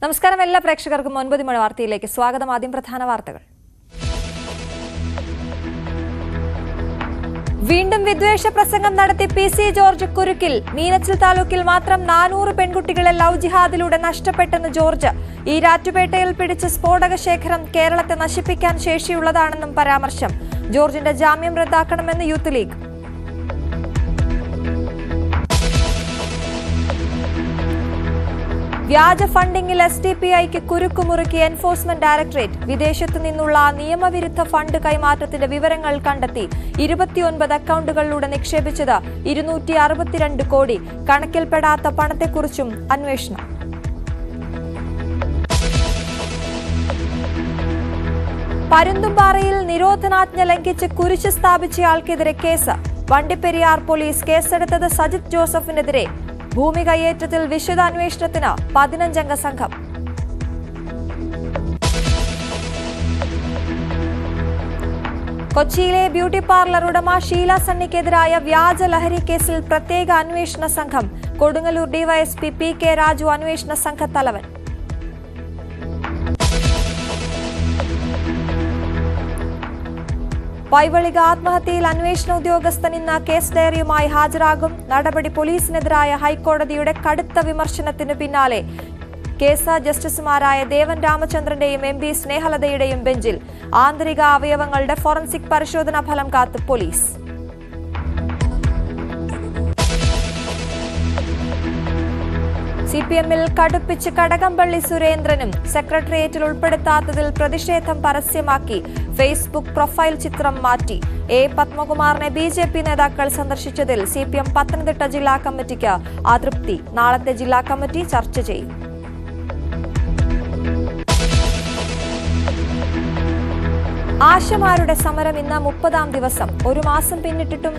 നമസ്കാരം എല്ലാ പ്രേക്ഷകർക്കും 9 മണി വാർത്തയിലേക്ക് സ്വാഗതം. ആദ്യം പ്രധാന വാർത്തകൾ. വീണ്ടും വിദ്വേഷ പ്രസംഗം നടത്തി PC ജോർജ് കുരുക്കിൽ. മീനച്ചിൽ താലൂക്കിൽ മാത്രം 400 പെൺകുട്ടികളെ ലവ് ജിഹാദിലൂടെ നഷ്ടപ്പെട്ടെന്ന് ജോർജ്. ഈരാറ്റുപേട്ടയിൽ പിടിച്ച സ്ഫോടക ശേഖരം കേരളത്തെ നശിപ്പിക്കാൻ ശേഷിയുള്ളതാണെന്നും പരാമർശം. ജോർജിന്റെ ജാമ്യം റദ്ദാക്കണമെന്ന് യൂത്ത് ലീഗ്. വ്യാജ ഫണ്ടിംഗിൽ SDPIക്ക് കുരുക്കുമുറുക്കി എൻഫോഴ്സ്മെന്റ് ഡയറക്ടറേറ്റ്. വിദേശത്തു നിന്നുള്ള നിയമവിരുദ്ധ ഫണ്ട് കൈമാറ്റത്തിന്റെ വിവരങ്ങൾ കണ്ടെത്തി. 29 അക്കൌണ്ടുകളിലൂടെ നിക്ഷേപിച്ചത് 262 കോടി. കണക്കിൽപ്പെടാത്ത പണത്തെക്കുറിച്ചും അന്വേഷണം. പരുന്തുംപാറയിൽ നിരോധനാജ്ഞ ലംഘിച്ച് കുരിശ് സ്ഥാപിച്ചയാൾക്കെതിരെ കേസ്. വണ്ടിപ്പെരിയാർ പോലീസ് കേസെടുത്തത് സജിത് ജോസഫിനെതിരെ. ഭൂമി കയ്യേറ്റത്തിൽ വിശദ അന്വേഷണത്തിന് 15-അംഗ സംഘം. കൊച്ചിയിലെ ബ്യൂട്ടി പാർലർ ഉടമ ഷീല സണ്ണിക്കെതിരായ വ്യാജ ലഹരി കേസിൽ പ്രത്യേക അന്വേഷണ സംഘം. കൊടുങ്ങല്ലൂർ DYSP PK രാജു അന്വേഷണ സംഘത്തലവൻ. വൈവളിക ആത്മഹത്യയിൽ അന്വേഷണ ഉദ്യോഗസ്ഥൻ ഇന്ന് കേസ് ഡയറിയുമായി ഹാജരാകും. നടപടി പോലീസിനെതിരായ ഹൈക്കോടതിയുടെ കടുത്ത വിമർശനത്തിന് പിന്നാലെ കേസ് ജസ്റ്റിസുമാരായ ദേവൻ രാമചന്ദ്രന്റെയും MP സ്നേഹലതയുടെയും ബെഞ്ചിൽ. ആന്തരിക അവയവങ്ങളുടെ ഫോറൻസിക് പരിശോധനാ ഫലം കാത്ത് പോലീസ്. CPMൽ കടുപ്പിച്ച് കടകംപള്ളി സുരേന്ദ്രനും. സെക്രട്ടേറിയറ്റിൽ ഉൾപ്പെടുത്താത്തതിൽ പ്രതിഷേധം പരസ്യമാക്കി. ഫേസ്ബുക്ക് പ്രൊഫൈൽ ചിത്രം മാറ്റി. A പത്മകുമാറിനെ BJP നേതാക്കൾ സന്ദർശിച്ചതിൽ CPM പത്തനംതിട്ട ജില്ലാ കമ്മിറ്റിക്ക് അതൃപ്തി. നാളത്തെ ജില്ലാ കമ്മിറ്റി ചർച്ച ചെയ്യും. ആശമാരുടെ സമരം ഇന്ന് 30-ാം ദിവസം. ഒരു മാസം പിന്നിട്ടിട്ടും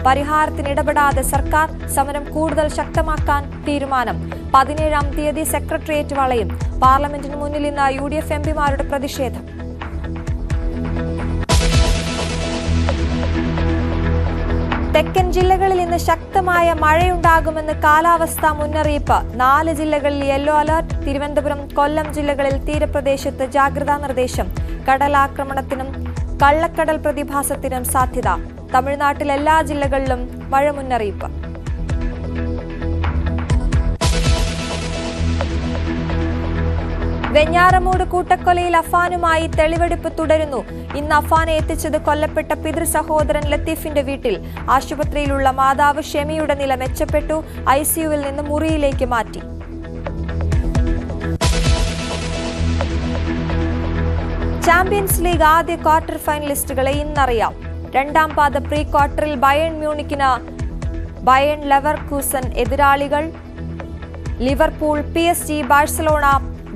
പരിഹാരത്തിനിടപെടാതെ സർക്കാർ. സമരം കൂടുതൽ ശക്തമാക്കാൻ തീരുമാനം. 17-ാം തീയതി സെക്രട്ടേറിയറ്റ് വളയും. പാർലമെന്റിന് മുന്നിൽ ഇന്ന് UDF MPമാരുടെ പ്രതിഷേധം. തെക്കൻ ജില്ലകളിൽ ഇന്ന് ശക്തമായ മഴയുണ്ടാകുമെന്ന് കാലാവസ്ഥാ മുന്നറിയിപ്പ്. 4 ജില്ലകളിൽ യെല്ലോ അലർട്ട്. തിരുവനന്തപുരം, കൊല്ലം ജില്ലകളിൽ തീരപ്രദേശത്ത് ജാഗ്രതാ നിർദ്ദേശം. കടലാക്രമണത്തിനും കള്ളക്കടൽ പ്രതിഭാസത്തിനും സാധ്യത. തമിഴ്നാട്ടിൽ എല്ലാ ജില്ലകളിലും മഴ മുന്നറിയിപ്പ്. വെഞ്ഞാറമൂട് കൂട്ടക്കൊലയിൽ അഫാനുമായി തെളിവെടുപ്പ് തുടരുന്നു. ഇന്ന് അഫാനെ എത്തിച്ചത് കൊല്ലപ്പെട്ട പിതൃ സഹോദരൻ ലത്തീഫിന്റെ വീട്ടിൽ. ആശുപത്രിയിലുള്ള മാതാവ് ഷെമിയുടെ നില മെച്ചപ്പെട്ടു. ICUവിൽ നിന്ന് മുറിയിലേക്ക് മാറ്റി. ചാമ്പ്യൻസ് ലീഗ് ആദ്യ ക്വാർട്ടർ ഫൈനലിസ്റ്റുകളെ ഇന്നറിയാം. 2ാം പാദ പ്രീ ക്വാർട്ടറിൽ ബയേൺ മ്യൂണിക്കിന് ബയേൺ ലെവർകൂസൻ എതിരാളികൾ. ലിവർപൂൾ, PSG, ബാഴ്സലോണ,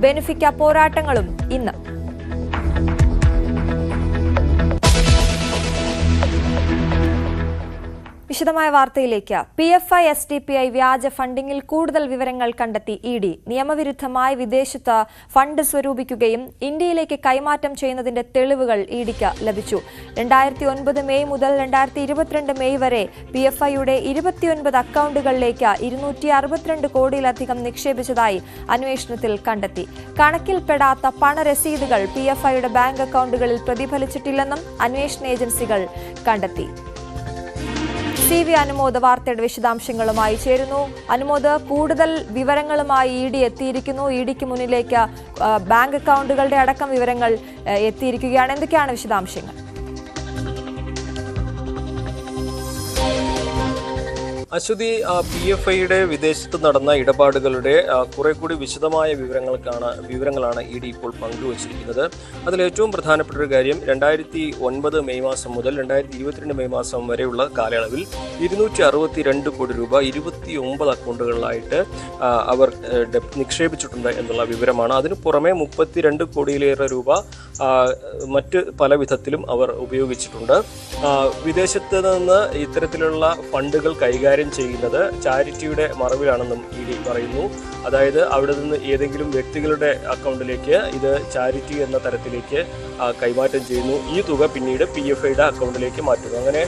ബെനിഫിക്ക പോരാട്ടങ്ങളും ഇന്ന്. വിശദമായ വാർത്തയിലേക്ക്. PFI SDPI വ്യാജ ഫണ്ടിംഗിൽ കൂടുതൽ വിവരങ്ങൾ കണ്ടെത്തി ED. നിയമവിരുദ്ധമായി വിദേശത്ത് ഫണ്ട് സ്വരൂപിക്കുകയും ഇന്ത്യയിലേക്ക് കൈമാറ്റം ചെയ്യുന്നതിന്റെ തെളിവുകൾ EDക്ക് ലഭിച്ചു. 2009 മെയ് മുതൽ 2022 മെയ് വരെ PFIയുടെ 29 അക്കൌണ്ടുകളിലേക്ക് 262 കോടിയിലധികം നിക്ഷേപിച്ചതായി അന്വേഷണത്തിൽ കണ്ടെത്തി. കണക്കിൽപ്പെടാത്ത പണരസീതുകൾ PFIയുടെ ബാങ്ക് അക്കൌണ്ടുകളിൽ പ്രതിഫലിച്ചിട്ടില്ലെന്നും അന്വേഷണ ഏജൻസികൾ കണ്ടെത്തി. CV അനുമോദ് വാർത്തയുടെ വിശദാംശങ്ങളുമായി ചേരുന്നു. അനുമോദ്, കൂടുതൽ വിവരങ്ങളുമായി ED എത്തിയിരിക്കുന്നു. EDക്ക് മുന്നിലേക്ക് ബാങ്ക് അക്കൌണ്ടുകളുടെ അടക്കം വിവരങ്ങൾ എത്തിയിരിക്കുകയാണ്. എന്തൊക്കെയാണ് വിശദാംശങ്ങൾ? അശ്വതി, PFIയുടെ വിദേശത്ത് നടന്ന ഇടപാടുകളുടെ കുറെ കൂടി വിശദമായ വിവരങ്ങളാണ് ED ഇപ്പോൾ പങ്കുവച്ചിരിക്കുന്നത്. അതിലേറ്റവും പ്രധാനപ്പെട്ട ഒരു കാര്യം, 2009 മെയ് മാസം മുതൽ 2022 മെയ് മാസം വരെയുള്ള കാലയളവിൽ 262 കോടി രൂപ 29 അക്കൗണ്ടുകളിലായിട്ട് അവർ നിക്ഷേപിച്ചിട്ടുണ്ട് എന്നുള്ള വിവരമാണ്. അതിനു പുറമെ 32 കോടിയിലേറെ രൂപ മറ്റ് പല വിധത്തിലും അവർ ഉപയോഗിച്ചിട്ടുണ്ട്. വിദേശത്ത് നിന്ന് ഇത്തരത്തിലുള്ള ഫണ്ടുകൾ കൈകാര്യം കൈകാര്യം ചെയ്യുന്നത് ചാരിറ്റിയുടെ മറവിലാണെന്നും ഇ ഡി പറയുന്നു. അതായത് അവിടെ നിന്ന് ഏതെങ്കിലും വ്യക്തികളുടെ അക്കൗണ്ടിലേക്ക് ഇത് ചാരിറ്റി എന്ന തരത്തിലേക്ക് കൈമാറ്റം ചെയ്യുന്നു. ഈ തുക പിന്നീട് PFIയുടെ അക്കൗണ്ടിലേക്ക് മാറ്റുന്നു. അങ്ങനെ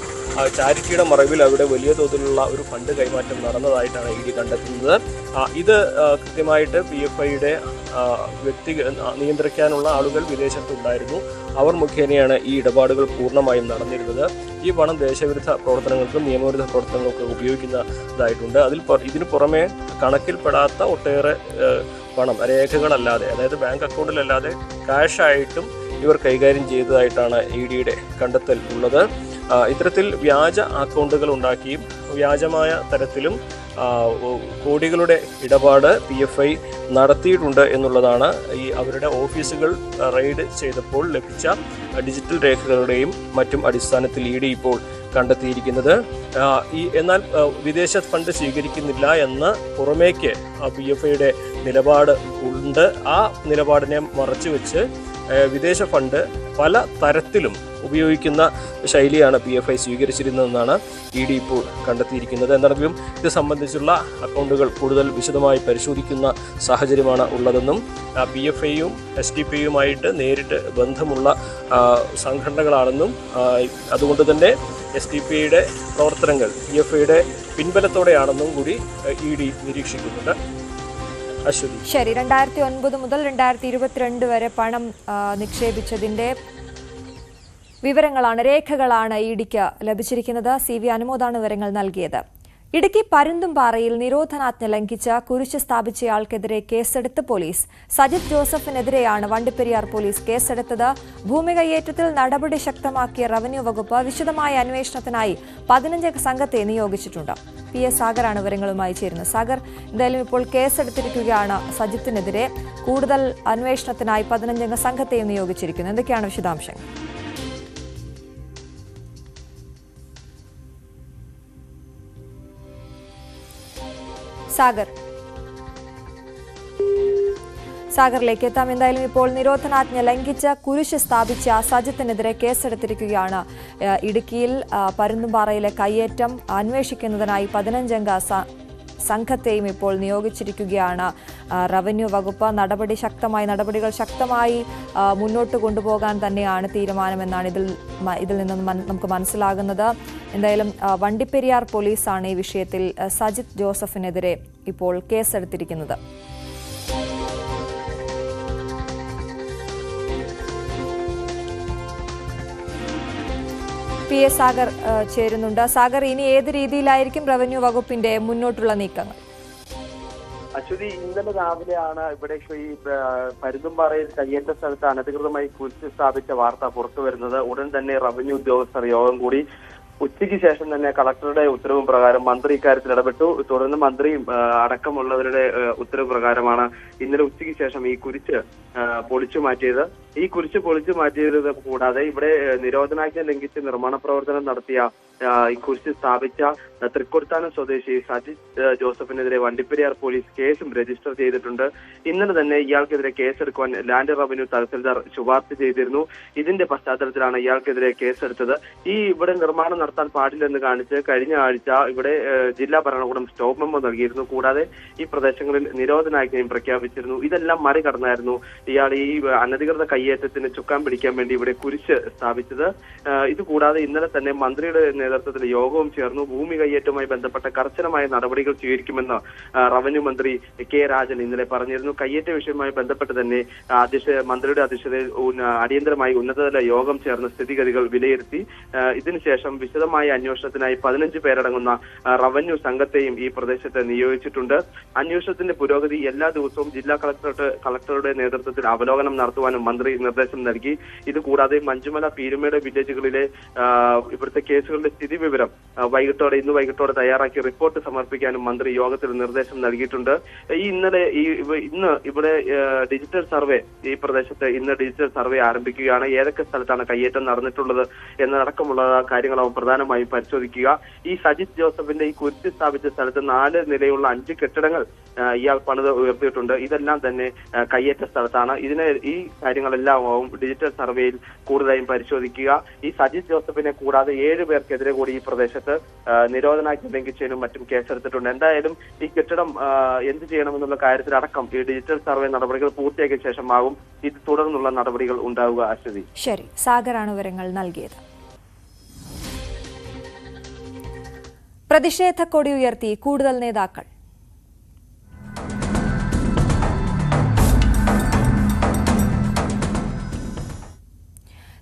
ചാരിറ്റിയുടെ മറവിൽ അവിടെ വലിയ തോതിലുള്ള ഒരു ഫണ്ട് കൈമാറ്റം നടന്നതായിട്ടാണ് ഇ ഡി കണ്ടെത്തുന്നത്. ഇത് കൃത്യമായിട്ട് PFIയുടെ വ്യക്തി നിയന്ത്രിക്കാനുള്ള ആളുകൾ വിദേശത്തുണ്ടായിരുന്നു. അവർ മുഖേനയാണ് ഈ ഇടപാടുകൾ പൂർണ്ണമായും നടന്നിരുന്നത്. ഈ പണം ദേശവിരുദ്ധ പ്രവർത്തനങ്ങൾക്കും നിയമവിരുദ്ധ പ്രവർത്തനങ്ങൾക്കും ഉപയോഗിക്കുന്നതായിട്ടുണ്ട്. ഇതിനു പുറമെ കണക്കിൽപ്പെടാത്ത ഒട്ടേറെ പണം രേഖകളല്ലാതെ, അതായത് ബാങ്ക് അക്കൗണ്ടിലല്ലാതെ ക്യാഷായിട്ടും ഇവർ കൈകാര്യം ചെയ്തതായിട്ടാണ് ഇ ഡിയുടെ കണ്ടെത്തൽ ഉള്ളത്. ഇത്തരത്തിൽ വ്യാജ അക്കൗണ്ടുകൾ ഉണ്ടാക്കിയും വ്യാജമായ തരത്തിലും കോടികളുടെ ഇടപാട് PFI നടത്തിയിട്ടുണ്ട് എന്നുള്ളതാണ് ഈ അവരുടെ ഓഫീസുകൾ റെയ്ഡ് ചെയ്തപ്പോൾ ലഭിച്ച ഡിജിറ്റൽ രേഖകളുടെയും മറ്റും അടിസ്ഥാനത്തിൽ ഇ ഡി ഇപ്പോൾ കണ്ടെത്തിയിരിക്കുന്നത്. എന്നാൽ വിദേശ ഫണ്ട് സ്വീകരിക്കുന്നില്ല എന്ന് പുറമേക്ക് PFIയുടെ നിലപാട് ഉണ്ട്. ആ നിലപാടിനെ മറച്ചുവെച്ച് വിദേശ ഫണ്ട് പല തരത്തിലും ഉപയോഗിക്കുന്ന ശൈലിയാണ് PFI സ്വീകരിച്ചിരുന്നതെന്നാണ് ഇ ഡി ഇപ്പോൾ കണ്ടെത്തിയിരിക്കുന്നത്. എന്നാണെങ്കിലും ഇത് സംബന്ധിച്ചുള്ള അക്കൗണ്ടുകൾ കൂടുതൽ വിശദമായി പരിശോധിക്കുന്ന സാഹചര്യമാണ് ഉള്ളതെന്നും PFIയും SDPIയുമായിട്ട് നേരിട്ട് ബന്ധമുള്ള സംഘടനകളാണെന്നും അതുകൊണ്ട് തന്നെ SDPIയുടെ പ്രവർത്തനങ്ങൾ PFIയുടെ പിൻബലത്തോടെയാണെന്നും കൂടി ഇ ഡി നിരീക്ഷിക്കുന്നുണ്ട്. ശരി, 2009 മുതൽ 2022 വരെ പണം നിക്ഷേപിച്ചതിന്റെ വിവരങ്ങളാണ്, രേഖകളാണ് ഇ ഡിക്ക് ലഭിച്ചിരിക്കുന്നത്. CV അനുമോദാണ് വിവരങ്ങൾ നൽകിയത്. ഇടുക്കി പരുന്തുംപാറയിൽ നിരോധനാജ്ഞ ലംഘിച്ച് കുരിശ് സ്ഥാപിച്ചയാൾക്കെതിരെ കേസെടുത്ത് പോലീസ്. സജിത് ജോസഫിനെതിരെയാണ് വണ്ടിപ്പെരിയാർ പോലീസ് കേസെടുത്തത്. ഭൂമി കയ്യേറ്റത്തിൽ നടപടി ശക്തമാക്കിയ റവന്യൂ വകുപ്പ് വിശദമായ അന്വേഷണത്തിനായി 15 സംഘത്തെ നിയോഗിച്ചിട്ടുണ്ട്. PS സാഗറാണ് വിവരങ്ങളുമായി ചേരുന്നത്. സാഗർ, എന്തായാലും ഇപ്പോൾ കേസെടുത്തിരിക്കുകയാണ് സജിത്തിനെതിരെ. കൂടുതൽ അന്വേഷണത്തിനായി 15 സംഘത്തെയും നിയോഗിച്ചിരിക്കുന്നു. എന്തൊക്കെയാണ് വിശദാംശങ്ങൾ? സാഗറിലേക്ക് എത്താം. എന്തായാലും ഇപ്പോൾ നിരോധനാജ്ഞ ലംഘിച്ച് കുരിശ് സ്ഥാപിച്ച സജിത്തിനെതിരെ കേസെടുത്തിരിക്കുകയാണ്. ഇടുക്കിയിൽ പരുന്തുംപാറയിലെ കയ്യേറ്റം അന്വേഷിക്കുന്നതിനായി 15 സംഘത്തെയും ഇപ്പോൾ നിയോഗിച്ചിരിക്കുകയാണ് റവന്യൂ വകുപ്പ്. നടപടികൾ ശക്തമായി മുന്നോട്ട് കൊണ്ടുപോകാൻ തന്നെയാണ് തീരുമാനമെന്നാണ് ഇതിൽ നിന്നും നമുക്ക് മനസ്സിലാകുന്നത്. എന്തായാലും വണ്ടിപ്പെരിയാർ പോലീസാണ് ഈ വിഷയത്തിൽ സജിത് ജോസഫിനെതിരെ ഇപ്പോൾ കേസെടുത്തിരിക്കുന്നത്. PS സാഗർ ചേരുന്നുണ്ട്. സാഗർ, ഇനി ഏത് രീതിയിലായിരിക്കും റവന്യൂ വകുപ്പിന്റെ മുന്നോട്ടുള്ള നീക്കങ്ങൾ? അശ്വതി, ഇന്നലെ രാവിലെയാണ് ഇവിടെ ഈ പരുന്തുംപാറയിൽ കയ്യേറ്റ സ്ഥലത്ത് അനധികൃതമായി കുരിശ് സ്ഥാപിച്ച വാർത്ത പുറത്തു വരുന്നത്. ഉടൻ തന്നെ റവന്യൂ ഉദ്യോഗസ്ഥർ യോഗം കൂടി. ഉച്ചയ്ക്ക് ശേഷം തന്നെ കളക്ടറുടെ ഉത്തരവ് പ്രകാരം മന്ത്രി ഇക്കാര്യത്തിൽ ഇടപെട്ടു. തുടർന്ന് മന്ത്രിയും അടക്കമുള്ളവരുടെ ഉത്തരവ് പ്രകാരമാണ് ഇന്നലെ ഉച്ചയ്ക്ക് ശേഷം ഈ കുരിശ് പൊളിച്ചു മാറ്റിയത്. ഈ കുരിശ് പൊളിച്ചു മാറ്റിയത് കൂടാതെ ഇവിടെ നിരോധനാജ്ഞ ലംഘിച്ച് നിർമ്മാണ പ്രവർത്തനം നടത്തിയ ഈ കുരിശ് സ്ഥാപിച്ച തൃക്കൊടുത്താനം സ്വദേശി സജിത് ജോസഫിനെതിരെ വണ്ടിപ്പെരിയാർ പോലീസ് കേസും രജിസ്റ്റർ ചെയ്തിട്ടുണ്ട്. ഇന്നലെ തന്നെ ഇയാൾക്കെതിരെ കേസെടുക്കുവാൻ ലാൻഡ് റവന്യൂ തഹസിൽദാർ ശുപാർശ ചെയ്തിരുന്നു. ഇതിന്റെ പശ്ചാത്തലത്തിലാണ് ഇയാൾക്കെതിരെ കേസെടുത്തത്. ഇവിടെ നിർമ്മാണം നടത്താൻ പാടില്ലെന്ന് കാണിച്ച് കഴിഞ്ഞ ആഴ്ച ഇവിടെ ജില്ലാ ഭരണകൂടം സ്റ്റോപ്പ് മെമ്മോ നൽകിയിരുന്നു. കൂടാതെ ഈ പ്രദേശങ്ങളിൽ നിരോധനാജ്ഞയും പ്രഖ്യാപിച്ചിരുന്നു. ഇതെല്ലാം മറികടന്നായിരുന്നു ഇയാൾ ഈ അനധികൃത കയ്യേറ്റത്തിന് ചുക്കാൻ പിടിക്കാൻ വേണ്ടി ഇവിടെ കുരിശ് സ്ഥാപിച്ചത്. ഇതുകൂടാതെ ഇന്നലെ തന്നെ മന്ത്രിയുടെ നേതൃത്വത്തിൽ യോഗവും ചേർന്നു. ഭൂമി കയ്യേറ്റവുമായി ബന്ധപ്പെട്ട കർശനമായ നടപടികൾ സ്വീകരിക്കുമെന്ന് റവന്യൂ മന്ത്രി K രാജൻ ഇന്നലെ പറഞ്ഞിരുന്നു. കയ്യേറ്റ വിഷയവുമായി ബന്ധപ്പെട്ട് തന്നെ മന്ത്രിയുടെ അധ്യക്ഷതയിൽ അടിയന്തരമായി ഉന്നതതല യോഗം ചേർന്ന് സ്ഥിതിഗതികൾ വിലയിരുത്തി. ഇതിനുശേഷം വിശദമായ അന്വേഷണത്തിനായി 15 പേരടങ്ങുന്ന റവന്യൂ സംഘത്തെയും ഈ പ്രദേശത്ത് നിയോഗിച്ചിട്ടുണ്ട്. അന്വേഷണത്തിന്റെ പുരോഗതി എല്ലാ ദിവസവും ജില്ലാ കളക്ടറുടെ നേതൃത്വത്തിൽ അവലോകനം നടത്തുവാനും മന്ത്രി നിർദ്ദേശം നൽകി. ഇതുകൂടാതെ മഞ്ചുമല പീരുമേട് വില്ലേജുകളിലെ ഇവിടുത്തെ കേസുകളുടെ സ്ഥിതി വിവരം ഇന്ന് വൈകിട്ടോടെ തയ്യാറാക്കി റിപ്പോർട്ട് സമർപ്പിക്കാനും മന്ത്രി യോഗത്തിൽ നിർദ്ദേശം നൽകിയിട്ടുണ്ട്. ഇന്ന് ഇവിടെ ഡിജിറ്റൽ സർവേ ഈ പ്രദേശത്ത് ഡിജിറ്റൽ സർവേ ആരംഭിക്കുകയാണ്. ഏതൊക്കെ സ്ഥലത്താണ് കയ്യേറ്റം നടന്നിട്ടുള്ളത് എന്നതടക്കമുള്ള കാര്യങ്ങളാവും പ്രധാനമായും പരിശോധിക്കുക. ഈ സജിത് ജോസഫിന്റെ ഈ കുരിശ് സ്ഥാപിച്ച സ്ഥലത്ത് 4 നിലയുള്ള 5 കെട്ടിടങ്ങൾ ഇയാൾ പണിത് ഉയർത്തിയിട്ടുണ്ട്. ഇതെല്ലാം തന്നെ കയ്യേറ്റ സ്ഥലത്താണ്. ഈ കാര്യങ്ങളെല്ലാമാവും ഡിജിറ്റൽ സർവേയിൽ കൂടുതലായും പരിശോധിക്കുക. ഈ സജിത് ജോസഫിനെ കൂടാതെ 7 പേർക്കെതിരെ കൂടി ഈ പ്രദേശത്ത് നിരോധനാജ്ഞ ലംഘിച്ചതിനും മറ്റും കേസെടുത്തിട്ടുണ്ട്. എന്തായാലും ഈ കെട്ടിടം എന്ത് ചെയ്യണമെന്നുള്ള കാര്യത്തിലടക്കം ഈ ഡിജിറ്റൽ സർവേ നടപടികൾ പൂർത്തിയാക്കിയ ശേഷമാകും ഇത് തുടർന്നുള്ള നടപടികൾ ഉണ്ടാവുക. അശ്വതി, ശരി, സാഗറാണ് വിവരങ്ങൾ നൽകിയത്. പ്രതിഷേധ കൊടി ഉയർത്തി കൂടുതൽ നേതാക്കൾ.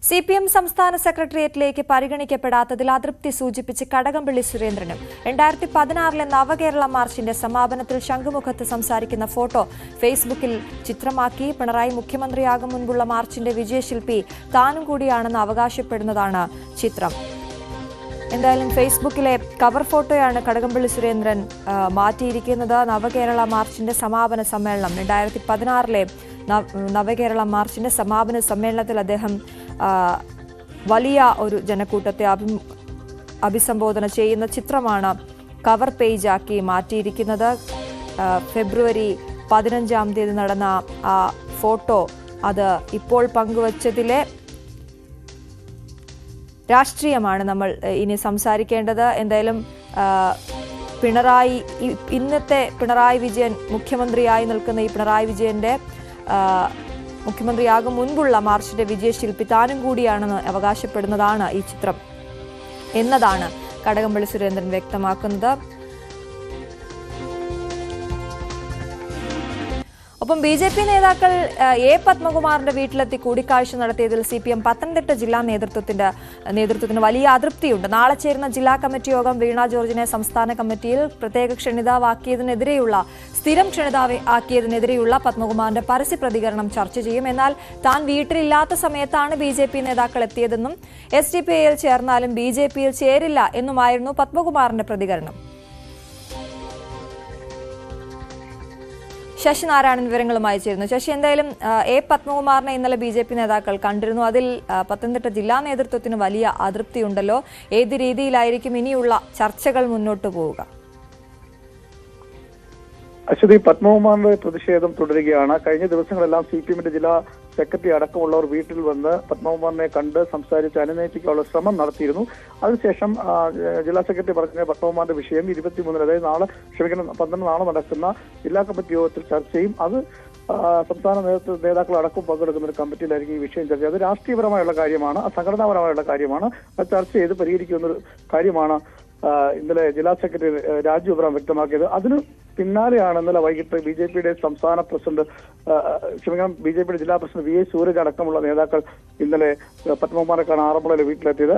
CPM സംസ്ഥാന സെക്രട്ടേറിയറ്റിലേക്ക് പരിഗണിക്കപ്പെടാത്തതിൽ അതൃപ്തി സൂചിപ്പിച്ച് കടകംപള്ളി സുരേന്ദ്രനും 2016 നവകേരള മാർച്ചിന്റെ സമാപനത്തിൽ ശംഖുമുഖത്ത് സംസാരിക്കുന്ന ഫോട്ടോ ഫേസ്ബുക്കിൽ ചിത്രമാക്കി. പിണറായി മുഖ്യമന്ത്രിയാകും മുൻപുള്ള മാർച്ചിന്റെ വിജയശില്പി താനും കൂടിയാണെന്ന് അവകാശപ്പെടുന്നതാണ് ചിത്രം. എന്തായാലും ഫേസ്ബുക്കിലെ കവർ ഫോട്ടോയാണ് കടകംപള്ളി സുരേന്ദ്രൻ മാറ്റിയിരിക്കുന്നത്. നവകേരള മാർച്ചിന്റെ സമാപന സമ്മേളനം 2016 നവകേരള മാർച്ചിന്റെ സമാപന സമ്മേളനത്തിൽ അദ്ദേഹം വലിയ ഒരു ജനക്കൂട്ടത്തെ അഭിസംബോധന ചെയ്യുന്ന ചിത്രമാണ് കവർ പേജാക്കി മാറ്റിയിരിക്കുന്നത്. ഫെബ്രുവരി 15 നടന്ന ആ ഫോട്ടോ അത് ഇപ്പോൾ പങ്കുവച്ചതിലെ രാഷ്ട്രീയമാണ് നമ്മൾ ഇനി സംസാരിക്കേണ്ടത്. എന്തായാലും ഇന്നത്തെ പിണറായി വിജയൻ മുഖ്യമന്ത്രിയായി നിൽക്കുന്ന ഈ പിണറായി വിജയന്റെ മുഖ്യമന്ത്രിയാകും മുൻപുള്ള മാർച്ചിന്റെ വിജയശില്പി താനും കൂടിയാണെന്ന് അവകാശപ്പെടുന്നതാണ് ഈ ചിത്രം എന്നതാണ് കടകംപള്ളി സുരേന്ദ്രൻ വ്യക്തമാക്കുന്നത്. ഒപ്പം BJP നേതാക്കൾ A. പത്മകുമാറിന്റെ വീട്ടിലെത്തി കൂടിക്കാഴ്ച നടത്തിയതിൽ CPM പത്തനംതിട്ട ജില്ലാ നേതൃത്വത്തിന് വലിയ അതൃപ്തിയുണ്ട്. നാളെ ചേരുന്ന ജില്ലാ കമ്മിറ്റി യോഗം വീണ ജോർജിനെ സംസ്ഥാന കമ്മിറ്റിയിൽ പ്രത്യേക സ്ഥിരം ക്ഷണിതാവാക്കിയതിനെതിരെയുള്ള പത്മകുമാറിന്റെ പരസ്യ പ്രതികരണം ചർച്ച ചെയ്യും. എന്നാൽ താൻ വീട്ടിലില്ലാത്ത സമയത്താണ് BJP നേതാക്കൾ എത്തിയതെന്നും SDPIയിൽ ചേർന്നാലും BJPയിൽ ചേരില്ല എന്നുമായിരുന്നു പത്മകുമാറിന്റെ പ്രതികരണം. ശശി നാരായണൻ വിവരങ്ങളുമായി ചേരുന്നു. ശശി, എന്തായാലും A. പത്മകുമാറിനെ ഇന്നലെ BJP നേതാക്കൾ കണ്ടിരുന്നു. അതിൽ പത്തനംതിട്ട ജില്ലാ നേതൃത്വത്തിന് വലിയ അതൃപ്തിയുണ്ടല്ലോ. ഏത് രീതിയിലായിരിക്കും ഇനിയുള്ള ചർച്ചകൾ മുന്നോട്ട് പോവുക? അശ്വതി, പത്മകുമാറിന്റെ പ്രതിഷേധം തുടരുകയാണ്. കഴിഞ്ഞ ദിവസങ്ങളെല്ലാം CPMന്റെ ജില്ലാ സെക്രട്ടറി അടക്കമുള്ളവർ വീട്ടിൽ വന്ന് പത്മകുമാറിനെ കണ്ട് സംസാരിച്ച് അനുനയിപ്പിക്കാനുള്ള ശ്രമം നടത്തിയിരുന്നു. അതിനുശേഷം ജില്ലാ സെക്രട്ടറി പറഞ്ഞ പത്മകുമാറിന്റെ വിഷയം 23, അതായത് 12 നാളെ നടക്കുന്ന ജില്ലാ കമ്മിറ്റി യോഗത്തിൽ ചർച്ച ചെയ്യും. അത് സംസ്ഥാന നേതാക്കൾ അടക്കം പങ്കെടുക്കുന്ന ഒരു കമ്മിറ്റിയിലായിരിക്കും ഈ വിഷയം ചർച്ച ചെയ്യുക. അത് രാഷ്ട്രീയപരമായുള്ള കാര്യമാണ്, സംഘടനാപരമായുള്ള കാര്യമാണ്. അത് ചർച്ച ചെയ്ത് പരിഹരിക്കുന്ന ഒരു കാര്യമാണ് ഇന്നലെ ജില്ലാ സെക്രട്ടറി രാജു എബ്രഹാം വ്യക്തമാക്കിയത്. അതിന് പിന്നാലെയാണ് ഇന്നലെ വൈകിട്ട് BJPയുടെ സംസ്ഥാന പ്രസിഡന്റ് BJPയുടെ ജില്ലാ പ്രസിഡന്റ് VA സൂരജ് അടക്കമുള്ള നേതാക്കൾ ഇന്നലെ പത്മകുമാറെ കാണാൻ ആറന്മുളയിലെ വീട്ടിലെത്തിയത്.